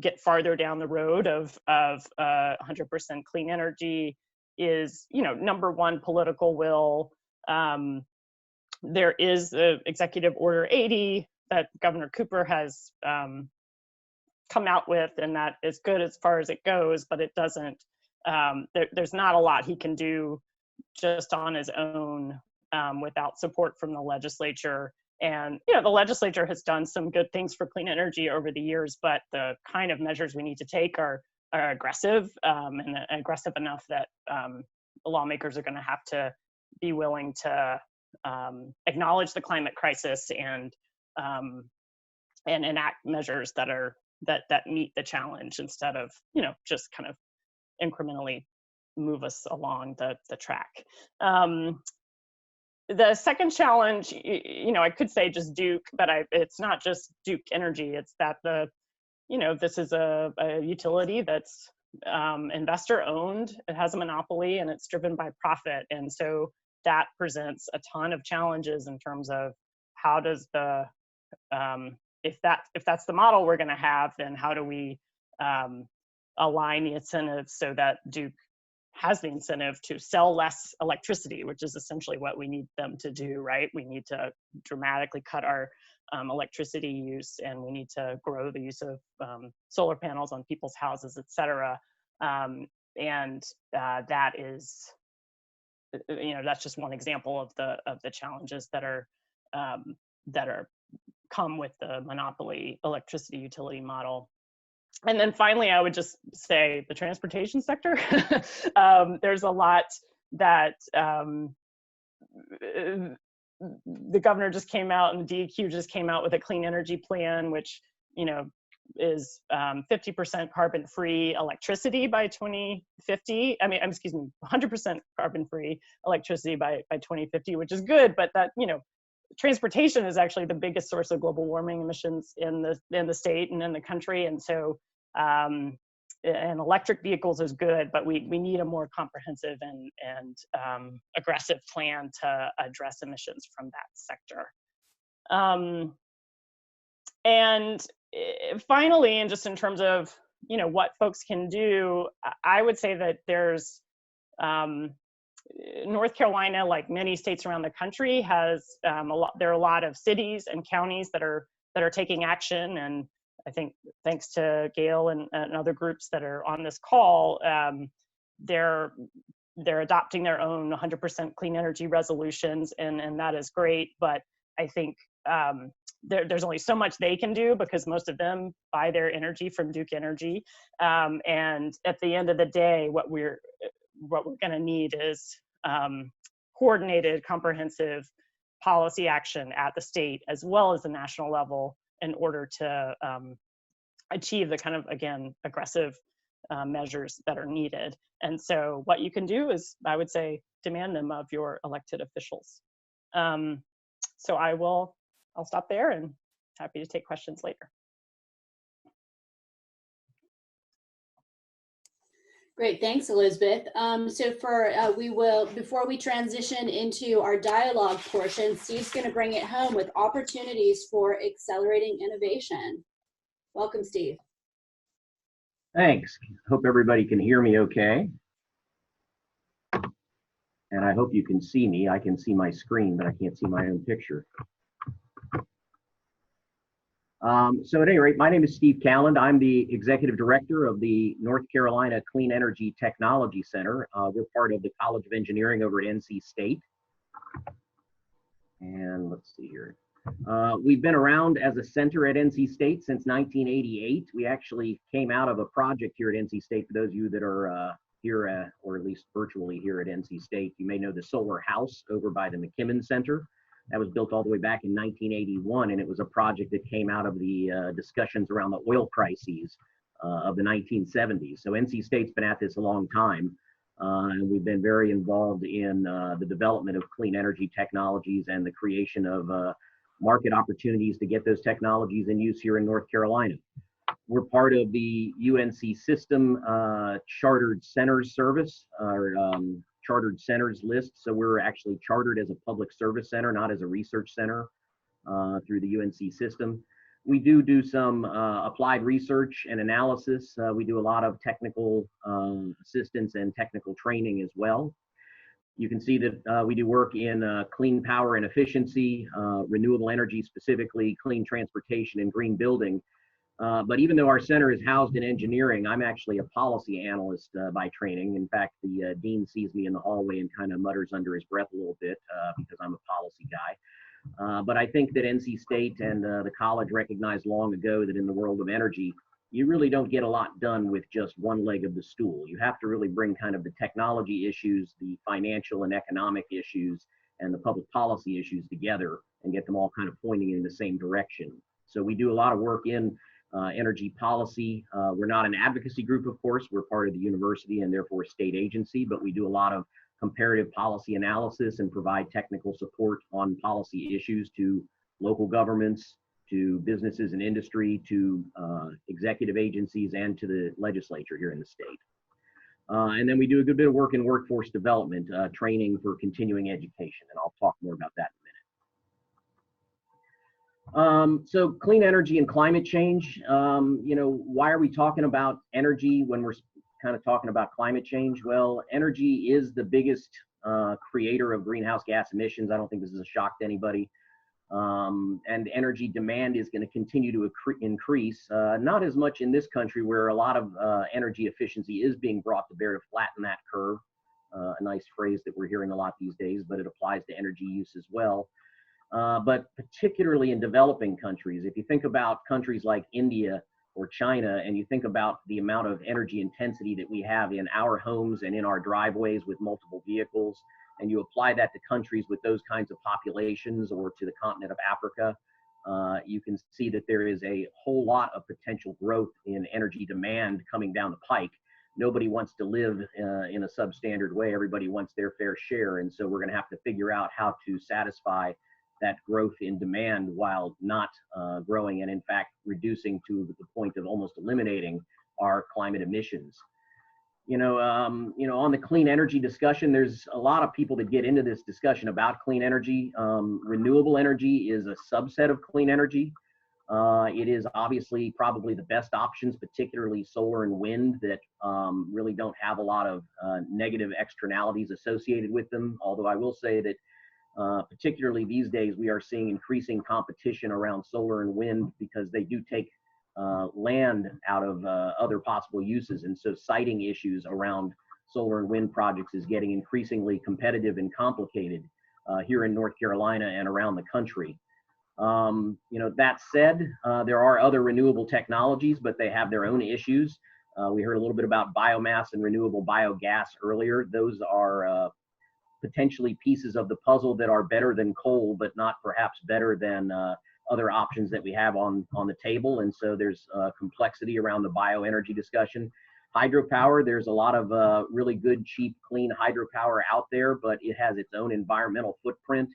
get farther down the road of 100% clean energy is, you know, number one, political will. There is the Executive Order 80 that Governor Cooper has come out with, and that is good as far as it goes, but it doesn't, there's not a lot he can do just on his own without support from the legislature. And, you know, the legislature has done some good things for clean energy over the years, but the kind of measures we need to take are aggressive and aggressive enough that lawmakers are going to have to be willing to acknowledge the climate crisis and enact measures that meet the challenge instead of, you know, just kind of incrementally move us along the track. The second challenge, you know, I could say just Duke, but it's not just Duke Energy. It's that this is a utility that's investor owned. It has a monopoly and it's driven by profit, and so that presents a ton of challenges in terms of how does the if that's the model we're going to have, then how do we align the incentives so that Duke has the incentive to sell less electricity, which is essentially what we need them to do, right? We need to dramatically cut our electricity use, and we need to grow the use of solar panels on people's houses, et cetera. That is, you know, that's just one example of the challenges that are come with the monopoly electricity utility model. And then finally, I would just say the transportation sector. There's a lot that the governor just came out and the DEQ just came out with a clean energy plan, which, you know, is 50% carbon-free electricity by 2050. I mean, excuse me, 100% carbon-free electricity by 2050, which is good, but that, you know, transportation is actually the biggest source of global warming emissions in the state and in the country. And so, and electric vehicles is good, but we need a more comprehensive and aggressive plan to address emissions from that sector. And finally, and just in terms of, you know, what folks can do, I would say that there's North Carolina, like many states around the country, has there are a lot of cities and counties that are taking action. And I think thanks to Gail and other groups that are on this call, they're adopting their own 100% clean energy resolutions, and that is great. But I think there's only so much they can do, because most of them buy their energy from Duke Energy. And at the end of the day, what we're going to need is coordinated, comprehensive policy action at the state as well as the national level in order to achieve the kind of, again, aggressive measures that are needed. And so what you can do is, I would say, demand them of your elected officials. So I'll stop there and happy to take questions later. Great, thanks, Elizabeth. So before we transition into our dialogue portion, Steve's going to bring it home with opportunities for accelerating innovation. Welcome, Steve. Thanks. Hope everybody can hear me okay. And I hope you can see me. I can see my screen, but I can't see my own picture. So at any rate, my name is Steve Calland. I'm the Executive Director of the North Carolina Clean Energy Technology Center. We're part of the College of Engineering over at NC State. And let's see here. We've been around as a center at NC State since 1988. We actually came out of a project here at NC State. For those of you that are here, or at least virtually here at NC State, you may know the Solar House over by the McKimmon Center. That was built all the way back in 1981, and it was a project that came out of the discussions around the oil crises of the 1970s. So NC State's been at this a long time, and we've been very involved in the development of clean energy technologies and the creation of market opportunities to get those technologies in use here in North Carolina. We're part of the UNC System Chartered Centers Service, or Chartered Centers list. So we're actually chartered as a public service center, not as a research center through the UNC system. We do some applied research and analysis. We do a lot of technical assistance and technical training as well. You can see that we do work in clean power and efficiency, renewable energy, specifically clean transportation and green building. But even though our center is housed in engineering, I'm actually a policy analyst by training. In fact, the dean sees me in the hallway and kind of mutters under his breath a little bit because I'm a policy guy. But I think that NC State and the college recognized long ago that in the world of energy, you really don't get a lot done with just one leg of the stool. You have to really bring kind of the technology issues, the financial and economic issues, and the public policy issues together and get them all kind of pointing in the same direction. So we do a lot of work in energy policy. We're not an advocacy group, of course. We're part of the university and therefore a state agency, but we do a lot of comparative policy analysis and provide technical support on policy issues to local governments, to businesses and industry, to executive agencies, and to the legislature here in the state. And then we do a good bit of work in workforce development, training for continuing education, and I'll talk more about that in a minute. So clean energy and climate change, you know, why are we talking about energy when we're kind of talking about climate change? Well, energy is the biggest creator of greenhouse gas emissions. I don't think this is a shock to anybody. And energy demand is going to continue to increase, not as much in this country where a lot of energy efficiency is being brought to bear to flatten that curve. A nice phrase that we're hearing a lot these days, but it applies to energy use as well. But particularly in developing countries, if you think about countries like India or China, and you think about the amount of energy intensity that we have in our homes and in our driveways with multiple vehicles, and you apply that to countries with those kinds of populations or to the continent of Africa, you can see that there is a whole lot of potential growth in energy demand coming down the pike. Nobody wants to live in a substandard way. Everybody wants their fair share. And so we're going to have to figure out how to satisfy that growth in demand while not growing and in fact reducing to the point of almost eliminating our climate emissions. On the clean energy discussion, there's a lot of people that get into this discussion about clean energy. Renewable energy is a subset of clean energy. It is obviously probably the best options, particularly solar and wind, that really don't have a lot of negative externalities associated with them. Although I will say that particularly these days, we are seeing increasing competition around solar and wind because they do take land out of other possible uses. And so siting issues around solar and wind projects is getting increasingly competitive and complicated here in North Carolina and around the country. That said, there are other renewable technologies, but they have their own issues. We heard a little bit about biomass and renewable biogas earlier. Those are potentially pieces of the puzzle that are better than coal, but not perhaps better than other options that we have on the table. And so there's complexity around the bioenergy discussion. Hydropower, there's a lot of really good, cheap, clean hydropower out there, but it has its own environmental footprint.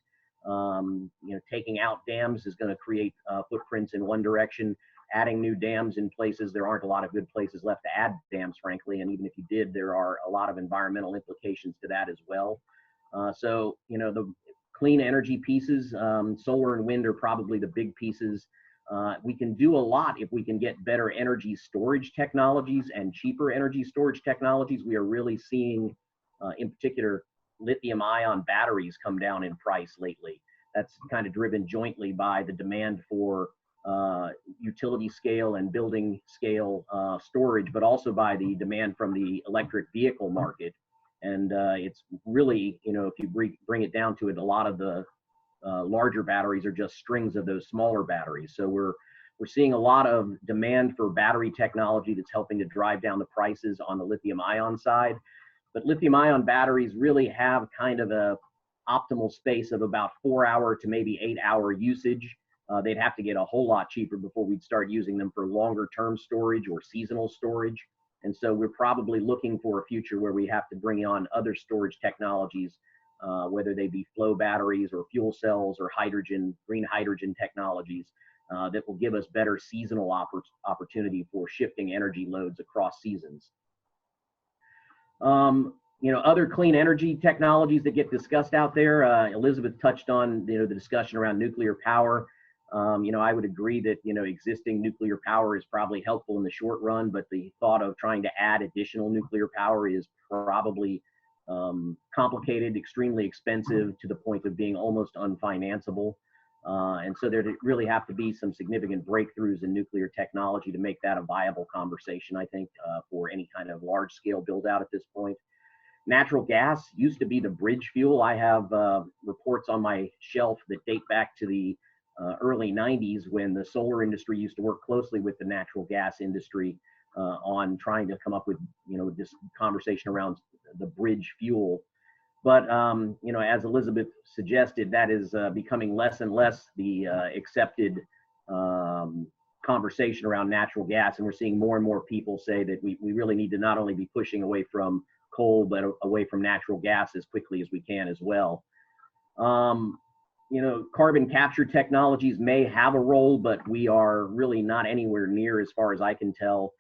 Taking out dams is going to create footprints in one direction. Adding new dams in places, there aren't a lot of good places left to add dams, frankly. And even if you did, there are a lot of environmental implications to that as well. The clean energy pieces, solar and wind are probably the big pieces. We can do a lot if we can get better energy storage technologies and cheaper energy storage technologies. We are really seeing, in particular, lithium-ion batteries come down in price lately. That's kind of driven jointly by the demand for utility scale and building scale storage, but also by the demand from the electric vehicle market. And it's really, if you bring it down to it, a lot of the larger batteries are just strings of those smaller batteries. So we're seeing a lot of demand for battery technology that's helping to drive down the prices on the lithium-ion side. But lithium-ion batteries really have kind of a optimal space of about 4-hour to maybe 8-hour usage. They'd have to get a whole lot cheaper before we'd start using them for longer term storage or seasonal storage. And so we're probably looking for a future where we have to bring on other storage technologies, whether they be flow batteries or fuel cells or hydrogen, green hydrogen technologies that will give us better seasonal opportunity for shifting energy loads across seasons. Other clean energy technologies that get discussed out there, Elizabeth touched on, the discussion around nuclear power. I would agree that, existing nuclear power is probably helpful in the short run, but the thought of trying to add additional nuclear power is probably complicated, extremely expensive to the point of being almost unfinanceable. And so there really have to be some significant breakthroughs in nuclear technology to make that a viable conversation, I think, for any kind of large scale build out at this point. Natural gas used to be the bridge fuel. I have reports on my shelf that date back to the early 90s when the solar industry used to work closely with the natural gas industry on trying to come up with, this conversation around the bridge fuel. But, as Elizabeth suggested, that is becoming less and less the accepted conversation around natural gas. And we're seeing more and more people say that we really need to not only be pushing away from coal, but away from natural gas as quickly as we can as well. Carbon capture technologies may have a role, but we are really not anywhere near, as far as I can tell,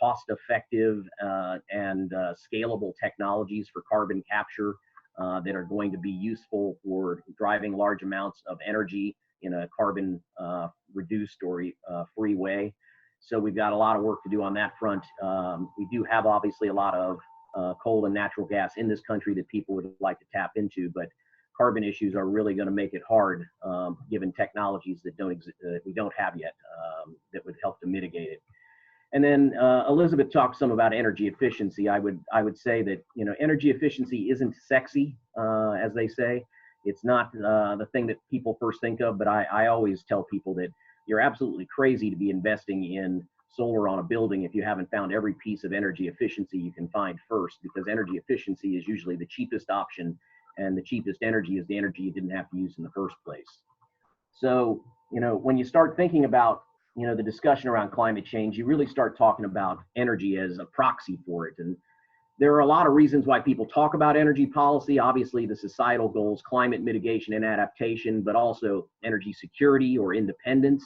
cost-effective and scalable technologies for carbon capture that are going to be useful for driving large amounts of energy in a carbon reduced or free way. So we've got a lot of work to do on that front. We do have obviously a lot of coal and natural gas in this country that people would like to tap into, but carbon issues are really going to make it hard given technologies that we don't have yet that would help to mitigate it. And then Elizabeth talked some about energy efficiency. I would say that energy efficiency isn't sexy, as they say. It's not the thing that people first think of, but I always tell people that you're absolutely crazy to be investing in solar on a building if you haven't found every piece of energy efficiency you can find first, because energy efficiency is usually the cheapest option, and the cheapest energy is the energy you didn't have to use in the first place. So, when you start thinking about, the discussion around climate change, you really start talking about energy as a proxy for it. And there are a lot of reasons why people talk about energy policy. Obviously, the societal goals, climate mitigation and adaptation, but also energy security or independence,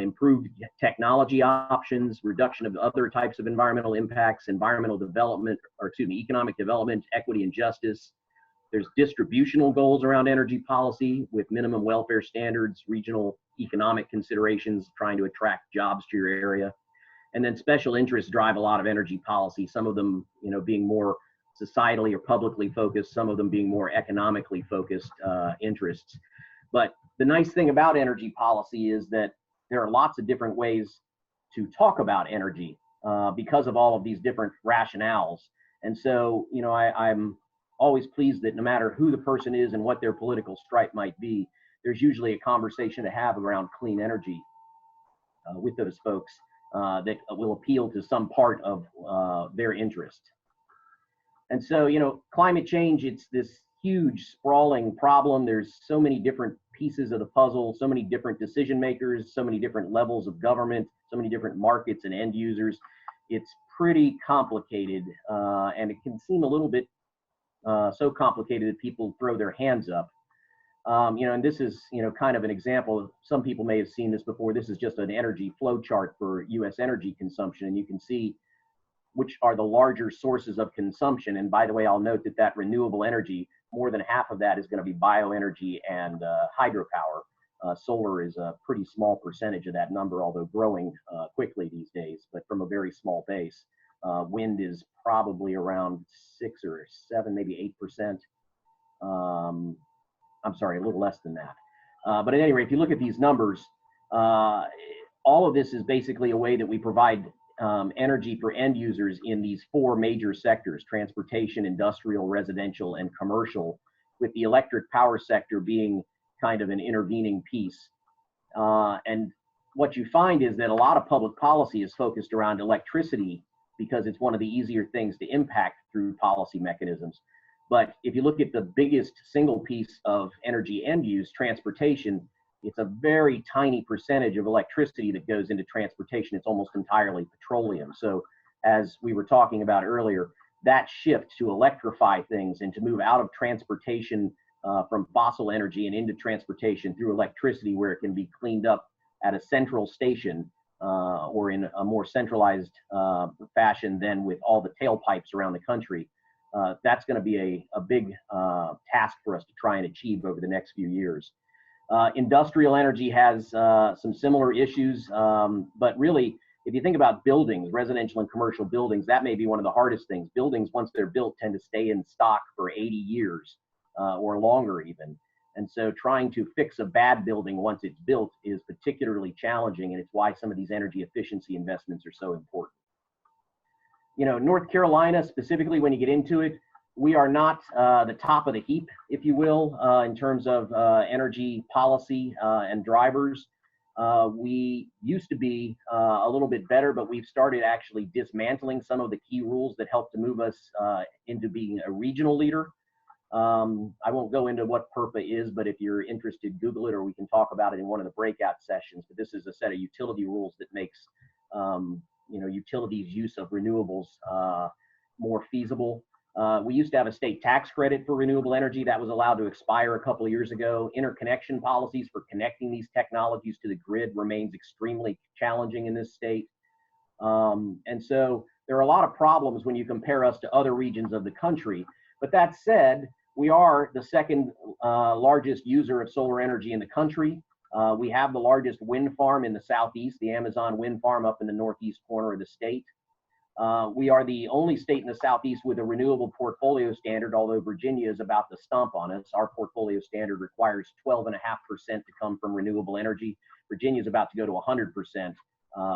improved technology options, reduction of other types of environmental impacts, environmental development, economic development, equity and justice. There's distributional goals around energy policy with minimum welfare standards, regional economic considerations, trying to attract jobs to your area. And then special interests drive a lot of energy policy, some of them, being more societally or publicly focused, some of them being more economically focused interests. But the nice thing about energy policy is that there are lots of different ways to talk about energy because of all of these different rationales. And so, I'm always pleased that no matter who the person is and what their political stripe might be, there's usually a conversation to have around clean energy with those folks that will appeal to some part of their interest. And so, climate change, it's this huge sprawling problem. There's so many different pieces of the puzzle, so many different decision makers, so many different levels of government, so many different markets and end users. It's pretty complicated, and it can seem a little bit so complicated that people throw their hands up. And this is, kind of an example. Some people may have seen this before. This is just an energy flow chart for U.S. energy consumption, and you can see which are the larger sources of consumption. And by the way, I'll note that renewable energy, more than half of that is going to be bioenergy and hydropower. Solar is a pretty small percentage of that number, although growing quickly these days, but from a very small base. Wind is probably around 6 or 7, maybe 8%. I'm sorry, a little less than that. But at any rate, if you look at these numbers, all of this is basically a way that we provide energy for end users in these 4 major sectors: transportation, industrial, residential, and commercial, with the electric power sector being kind of an intervening piece. And what you find is that a lot of public policy is focused around electricity because it's one of the easier things to impact through policy mechanisms. But if you look at the biggest single piece of energy end use, transportation, it's a very tiny percentage of electricity that goes into transportation. It's almost entirely petroleum. So as we were talking about earlier, that shift to electrify things and to move out of transportation from fossil energy and into transportation through electricity, where it can be cleaned up at a central station or in a more centralized fashion than with all the tailpipes around the country, that's going to be a big task for us to try and achieve over the next few years. Industrial energy has some similar issues, but really, if you think about buildings, residential and commercial buildings, that may be one of the hardest things. Buildings, once they're built, tend to stay in stock for 80 years or longer even. And so trying to fix a bad building once it's built is particularly challenging, and it's why some of these energy efficiency investments are so important. North Carolina, specifically, when you get into it, we are not the top of the heap, if you will, in terms of energy policy and drivers. We used to be a little bit better, but we've started actually dismantling some of the key rules that help to move us into being a regional leader. I won't go into what PURPA is, but if you're interested, Google it, or we can talk about it in one of the breakout sessions. But this is a set of utility rules that makes utilities' use of renewables more feasible. We used to have a state tax credit for renewable energy that was allowed to expire a couple of years ago. Interconnection policies for connecting these technologies to the grid remains extremely challenging in this state. And so there are a lot of problems when you compare us to other regions of the country. But that said, we are the second largest user of solar energy in the country. We have the largest wind farm in the southeast, the Amazon wind farm up in the northeast corner of the state. We are the only state in the southeast with a renewable portfolio standard, although Virginia is about to stomp on us. Our portfolio standard requires 12.5% to come from renewable energy. Virginia is about to go to 100%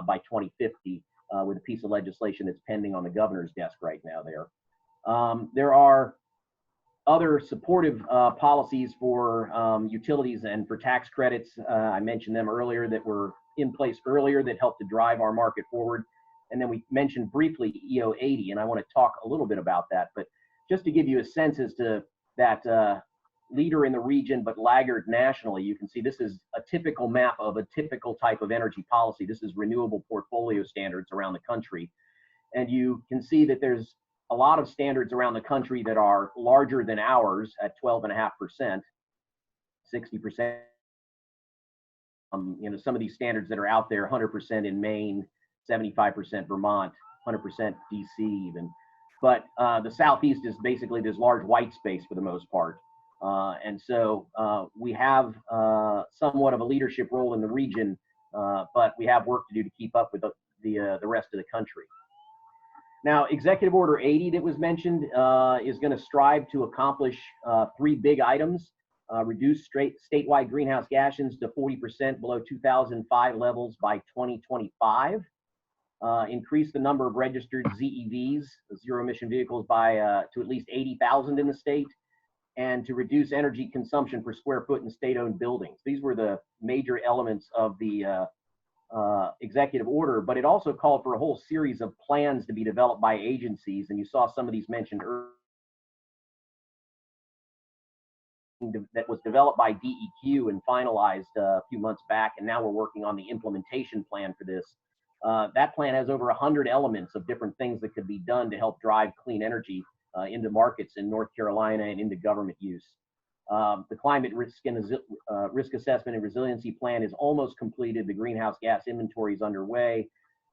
by 2050 with a piece of legislation that's pending on the governor's desk right now there. There are other supportive policies for utilities and for tax credits. I mentioned them earlier that were in place earlier that helped to drive our market forward. And then we mentioned briefly EO80, and I want to talk a little bit about that. But just to give you a sense as to that leader in the region, but laggard nationally. You can see this is a typical map of a typical type of energy policy. This is renewable portfolio standards around the country. And you can see that there's a lot of standards around the country that are larger than ours at 12.5%, 60%. You know, some of these standards that are out there, 100% in Maine, 75% Vermont, 100% DC even. But the Southeast is basically this large white space for the most part. And so we have somewhat of a leadership role in the region, but we have work to do to keep up with the rest of the country. Now, Executive Order 80 that was mentioned is going to strive to accomplish 3 big items. Reduce statewide greenhouse gas emissions to 40% below 2005 levels by 2025. Increase the number of registered ZEVs, zero emission vehicles, by to at least 80,000 in the state, and to reduce energy consumption per square foot in state-owned buildings. These were the major elements of the executive order, but it also called for a whole series of plans to be developed by agencies, and you saw some of these mentioned earlier. That was developed by DEQ and finalized a few months back, and now we're working on the implementation plan for this. That plan has over 100 elements of different things that could be done to help drive clean energy into markets in North Carolina and into government use. The climate risk assessment and resiliency plan is almost completed. The greenhouse gas inventory is underway.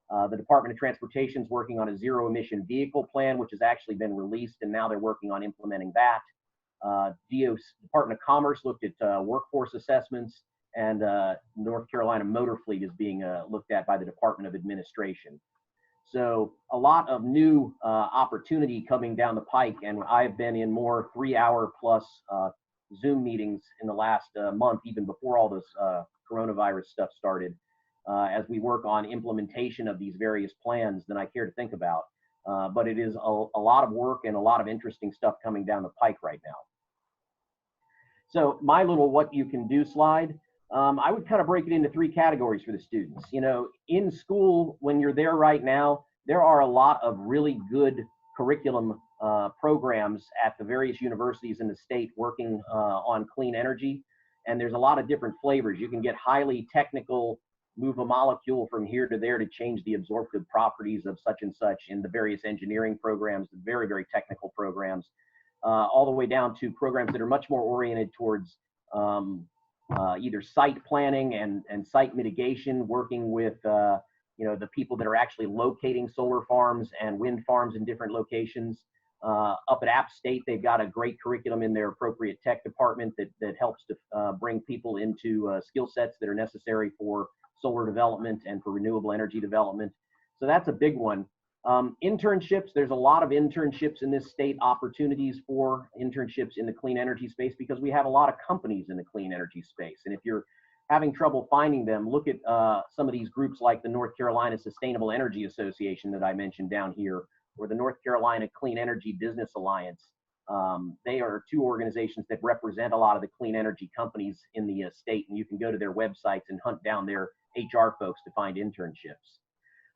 The Department of Transportation is working on a zero emission vehicle plan, which has actually been released, and now they're working on implementing that. Department of Commerce looked at workforce assessments, and North Carolina motor fleet is being looked at by the Department of Administration. So a lot of new opportunity coming down the pike, and I've been in more 3-hour plus Zoom meetings in the last month, even before all this coronavirus stuff started, as we work on implementation of these various plans than I care to think about. But it is a lot of work and a lot of interesting stuff coming down the pike right now. So my little what you can do slide, I would kind of break it into 3 categories for the students. You know, in school, when you're there right now, there are a lot of really good curriculum programs at the various universities in the state working on clean energy. And there's a lot of different flavors. You can get highly technical, move a molecule from here to there to change the absorptive properties of such and such in the various engineering programs, the very, very technical programs, all the way down to programs that are much more oriented towards either site planning and site mitigation, working with you know, the people that are actually locating solar farms and wind farms in different locations. Up at App State, they've got a great curriculum in their appropriate tech department that helps to bring people into skill sets that are necessary for solar development and for renewable energy development. So that's a big one. Internships, there's a lot of internships in this state, opportunities for internships in the clean energy space, because we have a lot of companies in the clean energy space. And if you're having trouble finding them, look at some of these groups like the North Carolina Sustainable Energy Association that I mentioned down here, or the North Carolina Clean Energy Business Alliance. They are 2 organizations that represent a lot of the clean energy companies in the state, and you can go to their websites and hunt down their HR folks to find internships.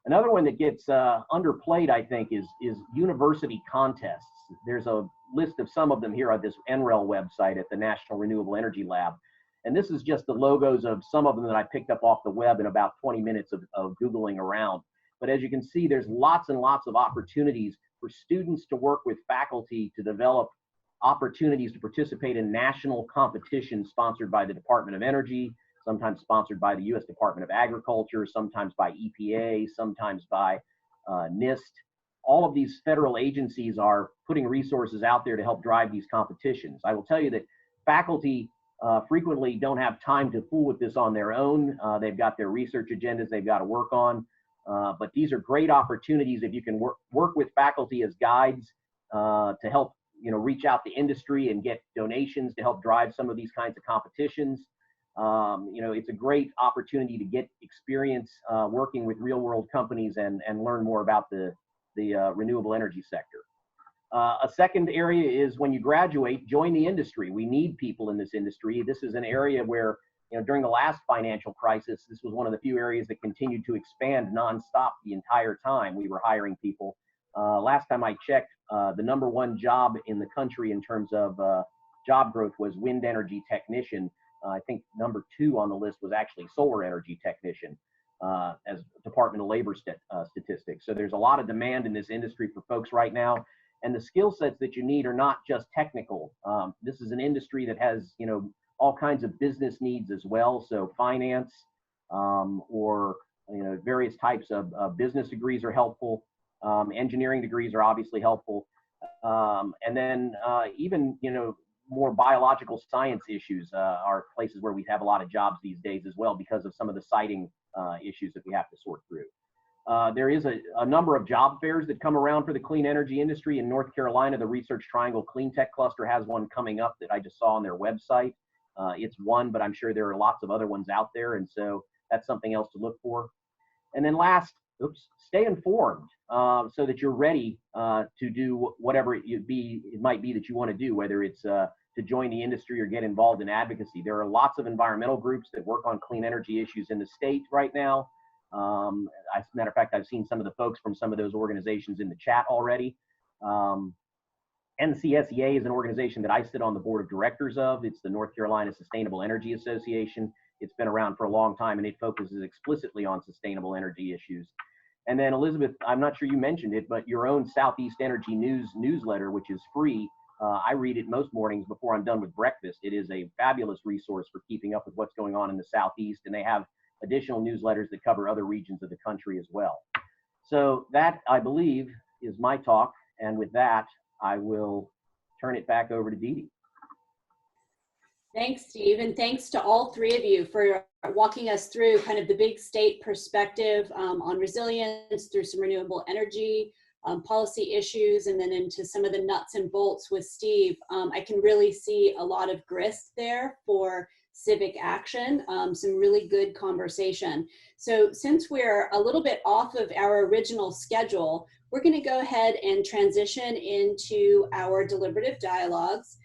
Another one that gets underplayed, I think, is university contests. There's a list of some of them here on this NREL website at the National Renewable Energy Lab. And this is just the logos of some of them that I picked up off the web in about 20 minutes of Googling around. But as you can see, there's lots and lots of opportunities for students to work with faculty to develop opportunities to participate in national competitions sponsored by the Department of Energy, sometimes sponsored by the U.S. Department of Agriculture, sometimes by EPA, sometimes by NIST. All of these federal agencies are putting resources out there to help drive these competitions. I will tell you that faculty frequently don't have time to fool with this on their own. They've got their research agendas they've got to work on. But these are great opportunities if you can work with faculty as guides to help, you know, reach out to industry and get donations to help drive some of these kinds of competitions. You know, it's a great opportunity to get experience working with real world companies and learn more about the renewable energy sector. A second area is when you graduate, join the industry. We need people in this industry. This is an area where, you know, during the last financial crisis, this was one of the few areas that continued to expand nonstop the entire time we were hiring people. Last time I checked, the #1 job in the country in terms of job growth was wind energy technician. I think number 2 on the list was actually solar energy technician as Department of Labor statistics. So there's a lot of demand in this industry for folks right now. And the skill sets that you need are not just technical. This is an industry that has, all kinds of business needs as well. So finance or, various types of business degrees are helpful. Engineering degrees are obviously helpful. And then even, more biological science issues are places where we have a lot of jobs these days as well because of some of the siting issues that we have to sort through. There is a number of job fairs that come around for the clean energy industry in North Carolina. The Research Triangle Clean Tech Cluster has one coming up that I just saw on their website. It's one, but I'm sure there are lots of other ones out there. And so that's something else to look for. And then last, stay informed so that you're ready to do whatever it might be that you want to do, whether it's to join the industry or get involved in advocacy. There are lots of environmental groups that work on clean energy issues in the state right now. As a matter of fact, I've seen some of the folks from some of those organizations in the chat already. NCSEA is an organization that I sit on the board of directors of. It's the North Carolina Sustainable Energy Association. It's been around for a long time, and it focuses explicitly on sustainable energy issues. And then Elizabeth, I'm not sure you mentioned it, but your own Southeast Energy News newsletter, which is free. I read it most mornings before I'm done with breakfast. It is a fabulous resource for keeping up with what's going on in the Southeast, and they have additional newsletters that cover other regions of the country as well. So that, I believe, is my talk. And with that, I will turn it back over to Dee Dee. Thanks, Steve, and thanks to all 3 of you for walking us through kind of the big state perspective on resilience through some renewable energy policy issues, and then into some of the nuts and bolts with Steve. I can really see a lot of grist there for civic action, some really good conversation. So since we're a little bit off of our original schedule, we're going to go ahead and transition into our deliberative dialogues.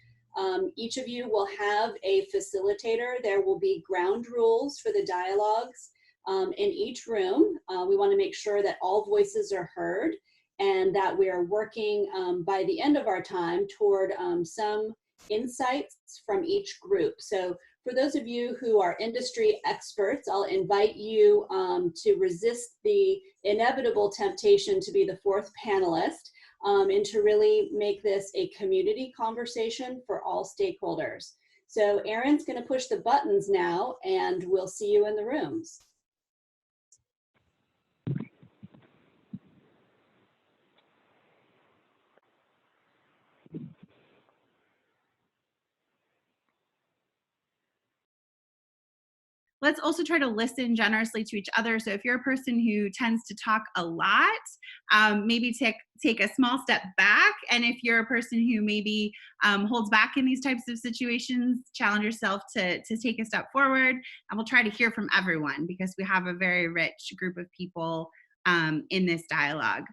Each of you will have a facilitator. There will be ground rules for the dialogues in each room. We want to make sure that all voices are heard and that we are working by the end of our time toward some insights from each group. So for those of you who are industry experts, I'll invite you to resist the inevitable temptation to be the 4th panelist and to really make this a community conversation for all stakeholders. So Erin's going to push the buttons now, and we'll see you in the rooms. Let's also try to listen generously to each other. So if you're a person who tends to talk a lot, maybe take a small step back. And if you're a person who maybe holds back in these types of situations, challenge yourself to take a step forward. And we'll try to hear from everyone because we have a very rich group of people in this dialogue.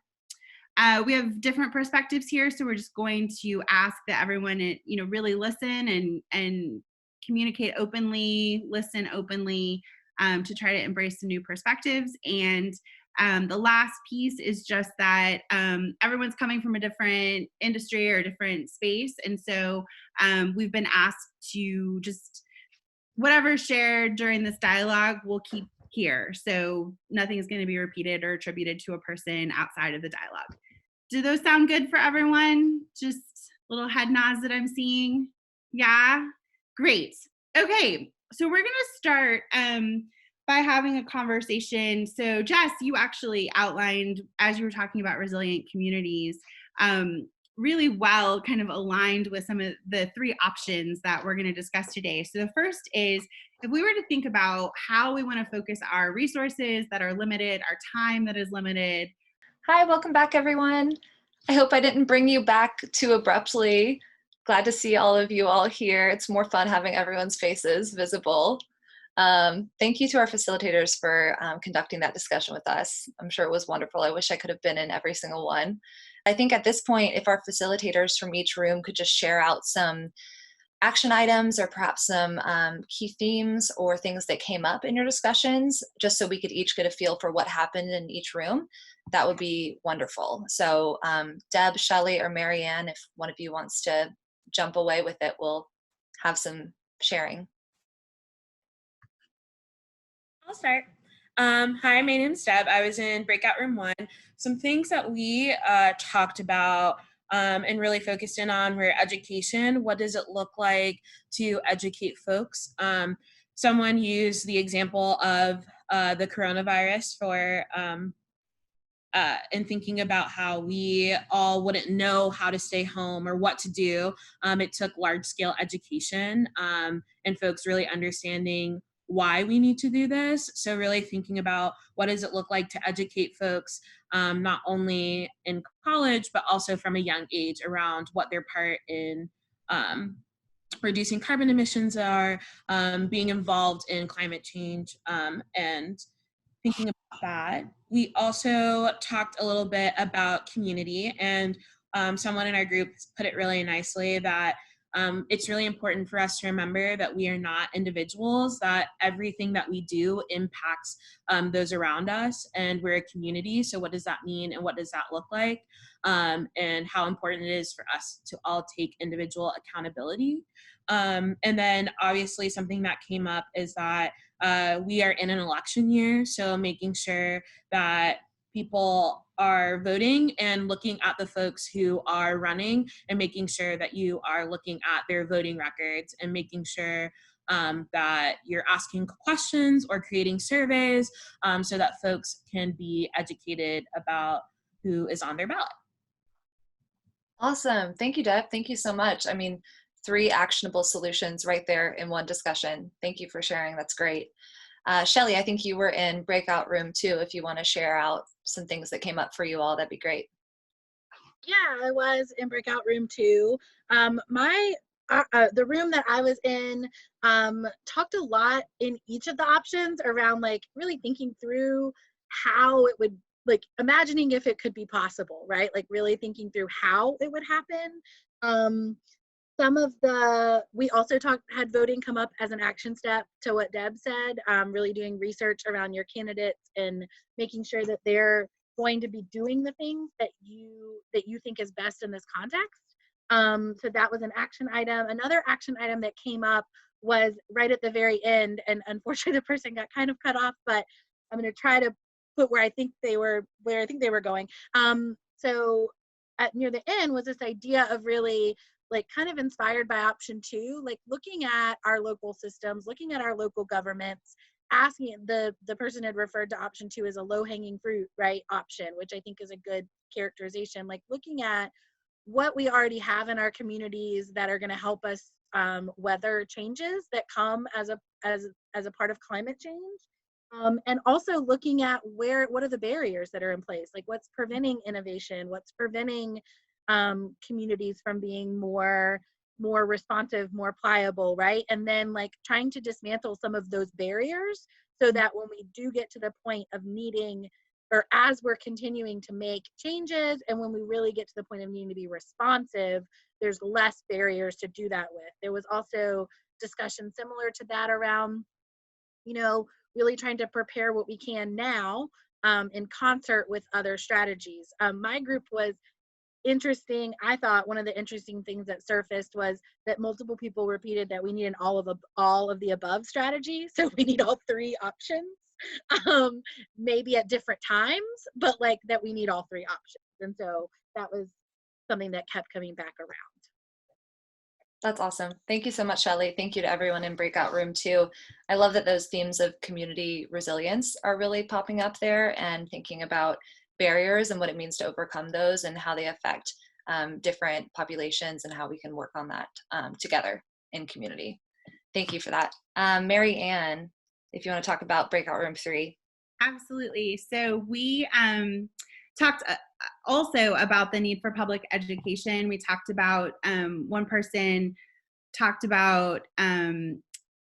We have different perspectives here, so we're just going to ask that everyone, really listen and communicate openly, listen openly, to try to embrace some new perspectives. And the last piece is just that everyone's coming from a different industry or a different space, and so we've been asked to just whatever's shared during this dialogue, we'll keep here. So nothing is going to be repeated or attributed to a person outside of the dialogue. Do those sound good for everyone? Just little head nods that I'm seeing. Yeah, great. Okay, so we're going to start by having a conversation. So Jess, you actually outlined, as you were talking about resilient communities, really well kind of aligned with some of the 3 options that we're going to discuss today. So the first is, if we were to think about how we want to focus our resources that are limited, our time that is limited. Hi, welcome back, everyone. I hope I didn't bring you back too abruptly. Glad to see all of you all here. It's more fun having everyone's faces visible. Thank you to our facilitators for conducting that discussion with us. I'm sure it was wonderful. I wish I could have been in every single one. I think at this point, if our facilitators from each room could just share out some action items or perhaps some key themes or things that came up in your discussions, just so we could each get a feel for what happened in each room, that would be wonderful. So Deb, Shelley, or Marianne, if one of you wants to jump away with it, we'll have some sharing. I'll start. Hi, my name's Deb. I was in breakout room 1. Some things that we talked about and really focused in on were education. What does it look like to educate folks? Someone used the example of the coronavirus for in thinking about how we all wouldn't know how to stay home or what to do. It took large scale education and folks really understanding why we need to do this. So really thinking about what does it look like to educate folks, not only in college, but also from a young age around what their part in reducing carbon emissions are, being involved in climate change, and thinking about that. We also talked a little bit about community, and someone in our group put it really nicely that it's really important for us to remember that we are not individuals, that everything that we do impacts those around us, and we're a community. So what does that mean and what does that look like? And how important it is for us to all take individual accountability. And then obviously something that came up is that we are in an election year, so making sure that people are voting and looking at the folks who are running and making sure that you are looking at their voting records and making sure that you're asking questions or creating surveys so that folks can be educated about who is on their ballot. Awesome. Thank you, Deb. Thank you so much. I mean, 3 actionable solutions right there in one discussion. Thank you for sharing. That's great. Shelly, I think you were in breakout room 2. If you want to share out some things that came up for you all, that'd be great. Yeah, I was in breakout room 2. The room that I was in talked a lot in each of the options around like really thinking through how it would, like imagining if it could be possible, right? Like really thinking through how it would happen. We also had voting come up as an action step to what Deb said, really doing research around your candidates and making sure that they're going to be doing the things that you think is best in this context. So that was an action item. Another action item that came up was right at the very end, and unfortunately the person got kind of cut off, but I'm going to try to put where I think they were going. So near the end was this idea of really like kind of inspired by option 2, like looking at our local systems, looking at our local governments, asking the person had referred to option 2 as a low-hanging fruit, right, option, which I think is a good characterization, like looking at what we already have in our communities that are going to help us weather changes that come as a part of climate change. And also looking at what are the barriers that are in place, like what's preventing innovation, what's preventing communities from being more responsive, more pliable, right? And then like trying to dismantle some of those barriers so that when we do get to the point of needing, or as we're continuing to make changes, and when we really get to the point of needing to be responsive, there's less barriers to do that with. There was also discussion similar to that around, really trying to prepare what we can now in concert with other strategies. My group was interesting. I thought one of the interesting things that surfaced was that multiple people repeated that we need an all of the above strategy. So we need all 3 options, maybe at different times, but like that we need all 3 options. And so that was something that kept coming back around. That's awesome. Thank you so much, Shelly. Thank you to everyone in breakout room 2. I love that those themes of community resilience are really popping up there, and thinking about barriers and what it means to overcome those and how they affect different populations and how we can work on that together in community. Thank you for that. Mary Ann, if you want to talk about breakout room 3. Absolutely. So we talked also about the need for public education. We talked about, one person talked about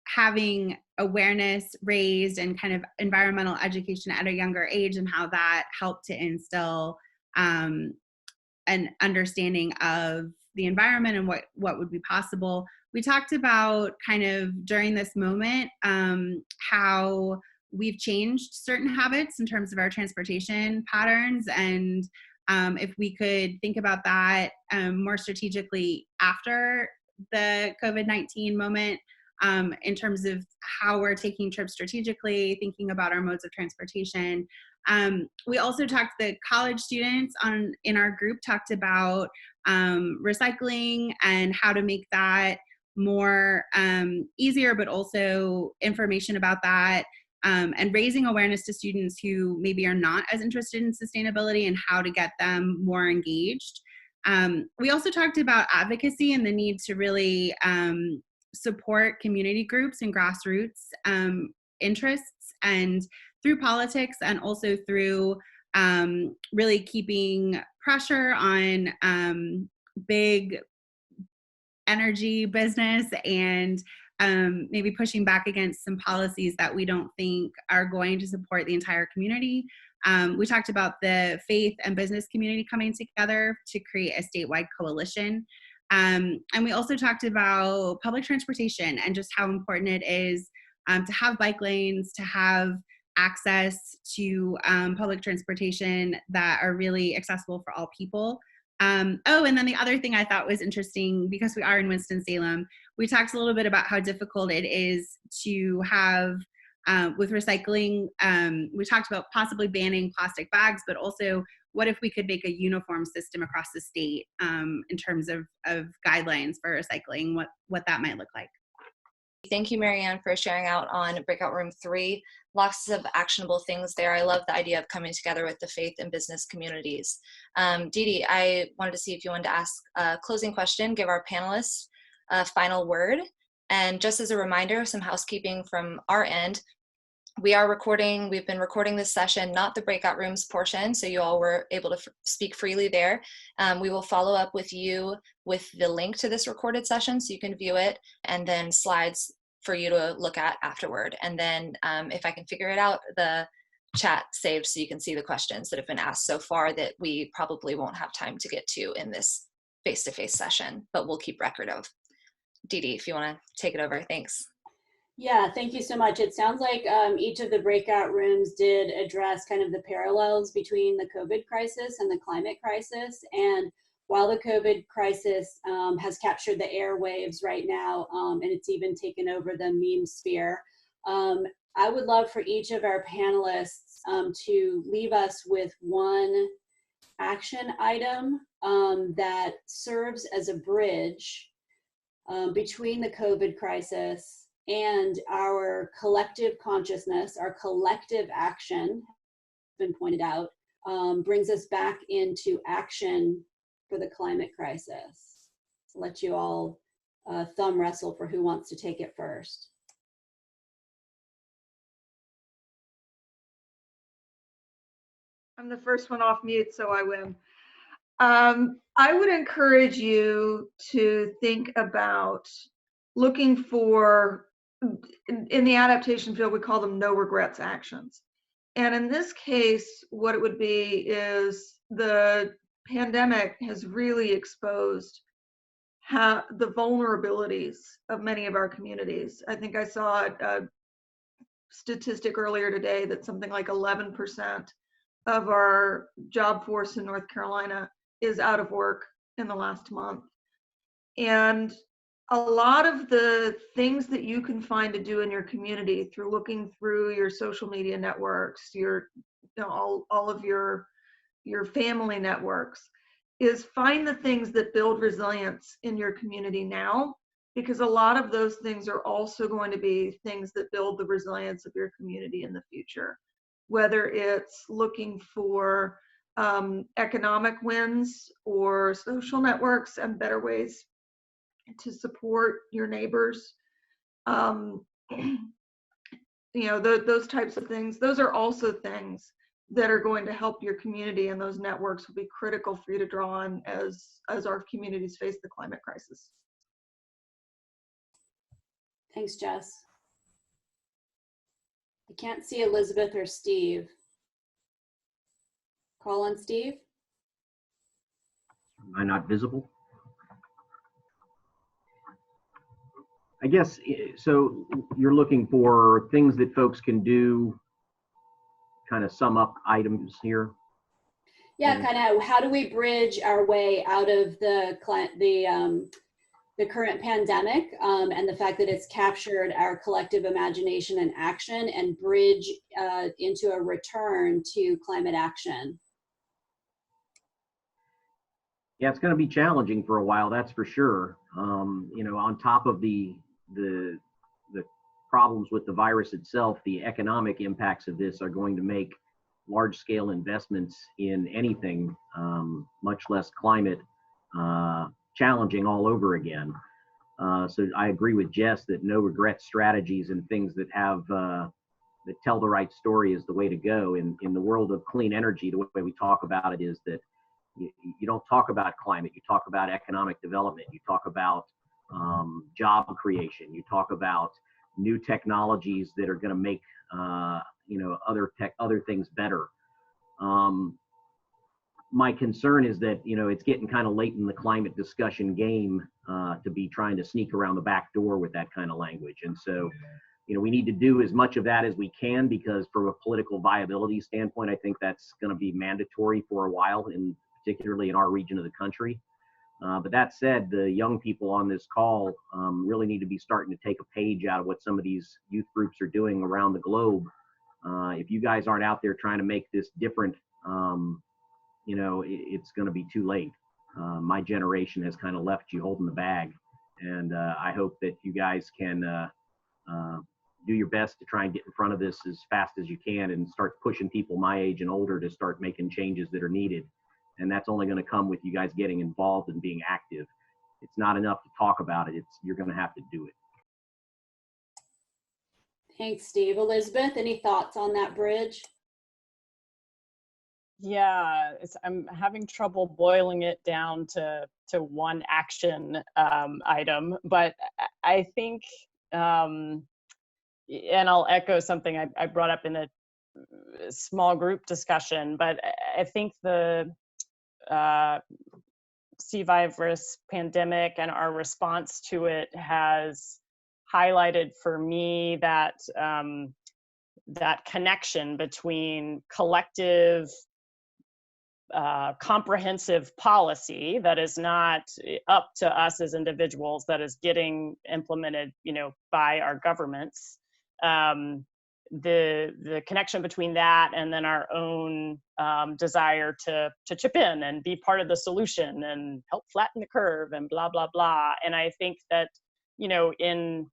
having awareness raised and kind of environmental education at a younger age, and how that helped to instill an understanding of the environment and what would be possible. We talked about kind of during this moment how we've changed certain habits in terms of our transportation patterns, and if we could think about that more strategically after the COVID-19 moment in terms of how we're taking trips strategically, thinking about our modes of transportation. We also the college students in our group talked about recycling and how to make that more easier, but also information about that, and raising awareness to students who maybe are not as interested in sustainability and how to get them more engaged. We also talked about advocacy and the need to really support community groups and grassroots interests, and through politics, and also through really keeping pressure on big energy business, and maybe pushing back against some policies that we don't think are going to support the entire community. We talked about the faith and business community coming together to create a statewide coalition. And we also talked about public transportation and just how important it is to have bike lanes, to have access to public transportation that are really accessible for all people. And then the other thing I thought was interesting, because we are in Winston-Salem, we talked a little bit about how difficult it is to have, with recycling, we talked about possibly banning plastic bags, but also what if we could make a uniform system across the state in terms of guidelines for recycling, what that might look like. Thank you, Marianne, for sharing out on Breakout Room 3. Lots of actionable things there. I love the idea of coming together with the faith and business communities. Dee Dee, I wanted to see if you wanted to ask a closing question, give our panelists a final word. And just as a reminder, some housekeeping from our end. We've been recording this session, not the breakout rooms portion, so you all were able to speak freely there. We will follow up with you with the link to this recorded session so you can view it, and then slides for you to look at afterward. And then if I can figure it out, the chat saved so you can see the questions that have been asked so far that we probably won't have time to get to in this face-to-face session, but we'll keep record of. Dee Dee, if you want to take it over, thanks. Yeah, thank you so much. It sounds like each of the breakout rooms did address kind of the parallels between the COVID crisis and the climate crisis. And while the COVID crisis has captured the airwaves right now, and it's even taken over the meme sphere, I would love for each of our panelists to leave us with one action item that serves as a bridge between the COVID crisis and our collective consciousness, our collective action, been pointed out, brings us back into action for the climate crisis. I'll let you all thumb wrestle for who wants to take it first. I'm the first one off mute, so I win. I would encourage you to think about looking for, in the adaptation field, we call them no regrets actions. And in this case, what it would be is the pandemic has really exposed the vulnerabilities of many of our communities. I think I saw a statistic earlier today that something like 11% of our job force in North Carolina is out of work in the last month. And a lot of the things that you can find to do in your community through looking through your social media networks, all of your family networks, is find the things that build resilience in your community now, because a lot of those things are also going to be things that build the resilience of your community in the future. Whether it's looking for economic wins or social networks and better ways to support your neighbors, those types of things. Those are also things that are going to help your community, and those networks will be critical for you to draw on as our communities face the climate crisis. Thanks, Jess. I can't see Elizabeth or Steve. Call on Steve. Am I not visible? I guess, so you're looking for things that folks can do, kind of sum up items here? Yeah, kind of how do we bridge our way out of the the current pandemic and the fact that it's captured our collective imagination and action and bridge into a return to climate action? Yeah, it's going to be challenging for a while, that's for sure. On top of the problems with the virus itself, the economic impacts of this are going to make large-scale investments in anything, much less climate, challenging all over again. So I agree with Jess that no regret strategies and things that have that tell the right story is the way to go. In the world of clean energy, the way we talk about it is that you don't talk about climate, you talk about economic development, you talk about job creation, you talk about new technologies that are going to make other things better. My concern is that it's getting kind of late in the climate discussion game to be trying to sneak around the back door with that kind of language. And so we need to do as much of that as we can, because from a political viability standpoint, I think that's going to be mandatory for a while, particularly in our region of the country. But that said, the young people on this call really need to be starting to take a page out of what some of these youth groups are doing around the globe. If you guys aren't out there trying to make this different, it's going to be too late. My generation has kind of left you holding the bag. And I hope that you guys can do your best to try and get in front of this as fast as you can and start pushing people my age and older to start making changes that are needed. And that's only going to come with you guys getting involved and being active. It's not enough to talk about it. You're going to have to do it. Thanks, Steve. Elizabeth, any thoughts on that bridge? Yeah, I'm having trouble boiling it down to one action item, but I think, and I'll echo something I brought up in a small group discussion, but I think the C virus pandemic and our response to it has highlighted for me that that connection between collective comprehensive policy that is not up to us as individuals, that is getting implemented, by our governments. The connection between that and then our own desire to chip in and be part of the solution and help flatten the curve and blah, blah, blah. And I think that, in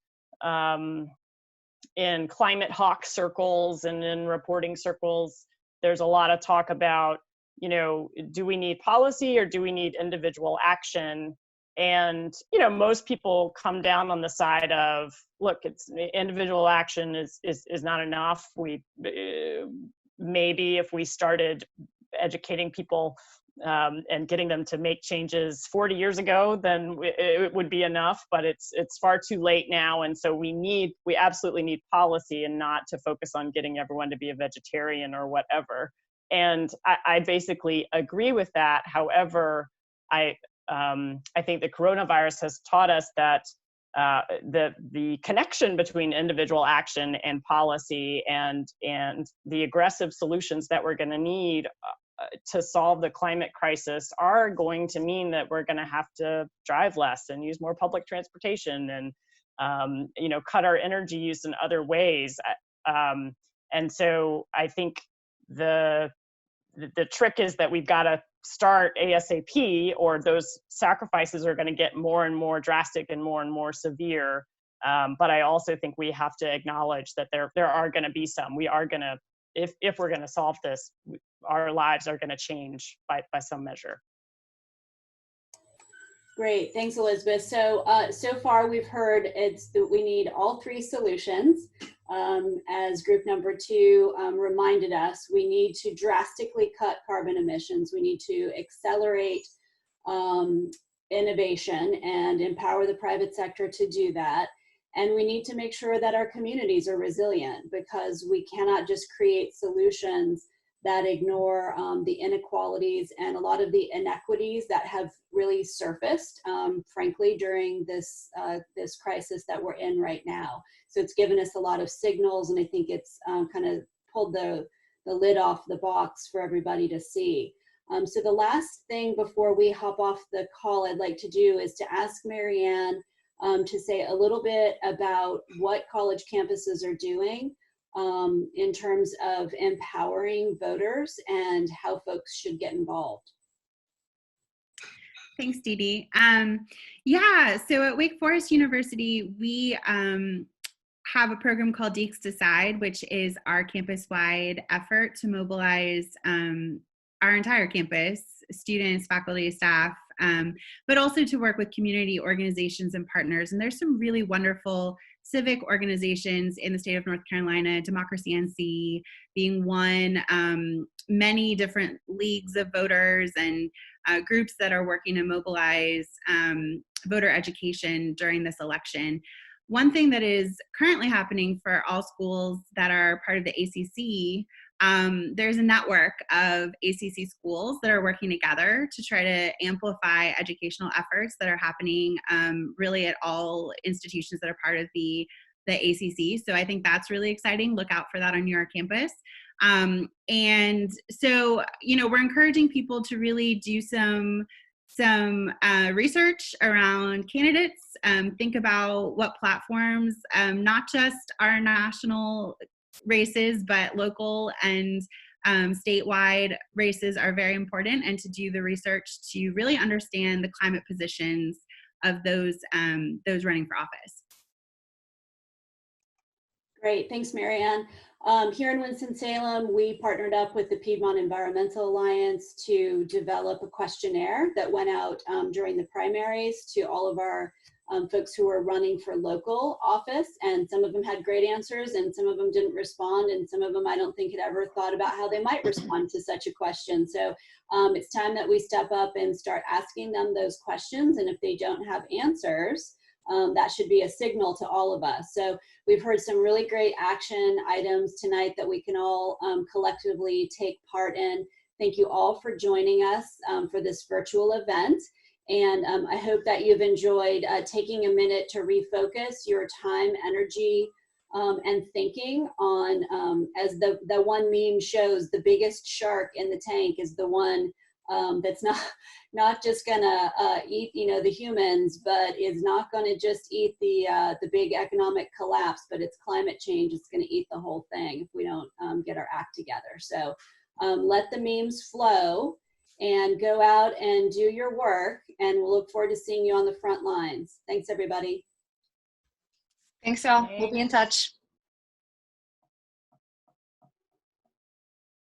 climate hawk circles and in reporting circles, there's a lot of talk about, do we need policy or do we need individual action? And, most people come down on the side of, look, it's individual action is not enough. We maybe if we started educating people and getting them to make changes 40 years ago, then it would be enough, but it's far too late now. And so we absolutely need policy and not to focus on getting everyone to be a vegetarian or whatever. And I basically agree with that. However, I think the coronavirus has taught us that the connection between individual action and policy and the aggressive solutions that we're going to need to solve the climate crisis are going to mean that we're going to have to drive less and use more public transportation and cut our energy use in other ways. And so I think the trick is that we've got to start ASAP, or those sacrifices are going to get more and more drastic and more severe. But I also think we have to acknowledge that there are going to be some. We are going to, if we're going to solve this, our lives are going to change by some measure. Great, thanks, Elizabeth. So so far we've heard that we need all three solutions. As group number 2 reminded us, we need to drastically cut carbon emissions. We need to accelerate innovation and empower the private sector to do that. And we need to make sure that our communities are resilient, because we cannot just create solutions that ignore the inequalities and a lot of the inequities that have really surfaced, frankly, during this crisis that we're in right now. So it's given us a lot of signals, and I think it's kind of pulled the lid off the box for everybody to see. So the last thing before we hop off the call I'd like to do is to ask Marianne to say a little bit about what college campuses are doing in terms of empowering voters and how folks should get involved. Thanks, Dee Dee. Yeah, so at Wake Forest University, we have a program called Deeks Decide, which is our campus-wide effort to mobilize our entire campus, students, faculty, staff, but also to work with community organizations and partners. And there's some really wonderful civic organizations in the state of North Carolina, Democracy NC being one, many different leagues of voters and groups that are working to mobilize voter education during this election. One thing that is currently happening for all schools that are part of the ACC, there's a network of ACC schools that are working together to try to amplify educational efforts that are happening really at all institutions that are part of the ACC. So I think that's really exciting. Look out for that on your campus. And so, you know, we're encouraging people to really do some research around candidates, think about what platforms, not just our national races, but local and statewide races are very important, and to do the research to really understand the climate positions of those running for office. Great, thanks, Marianne. Here in Winston-Salem, we partnered up with the Piedmont Environmental Alliance to develop a questionnaire that went out during the primaries to all of our folks who were running for local office, and some of them had great answers and some of them didn't respond, and some of them I don't think had ever thought about how they might respond to such a question. So it's time that we step up and start asking them those questions, and if they don't have answers, that should be a signal to all of us. So we've heard some really great action items tonight that we can all collectively take part in. Thank you all for joining us for this virtual event. And I hope that you've enjoyed taking a minute to refocus your time, energy, and thinking on, as the one meme shows, the biggest shark in the tank is the one that's not just gonna eat, you know, the humans, but is not gonna just eat the big economic collapse, but it's climate change. It's gonna eat the whole thing if we don't get our act together. So let the memes flow and go out and do your work, and we'll look forward to seeing you on the front lines. Thanks, everybody. Thanks, y'all. We'll be in touch.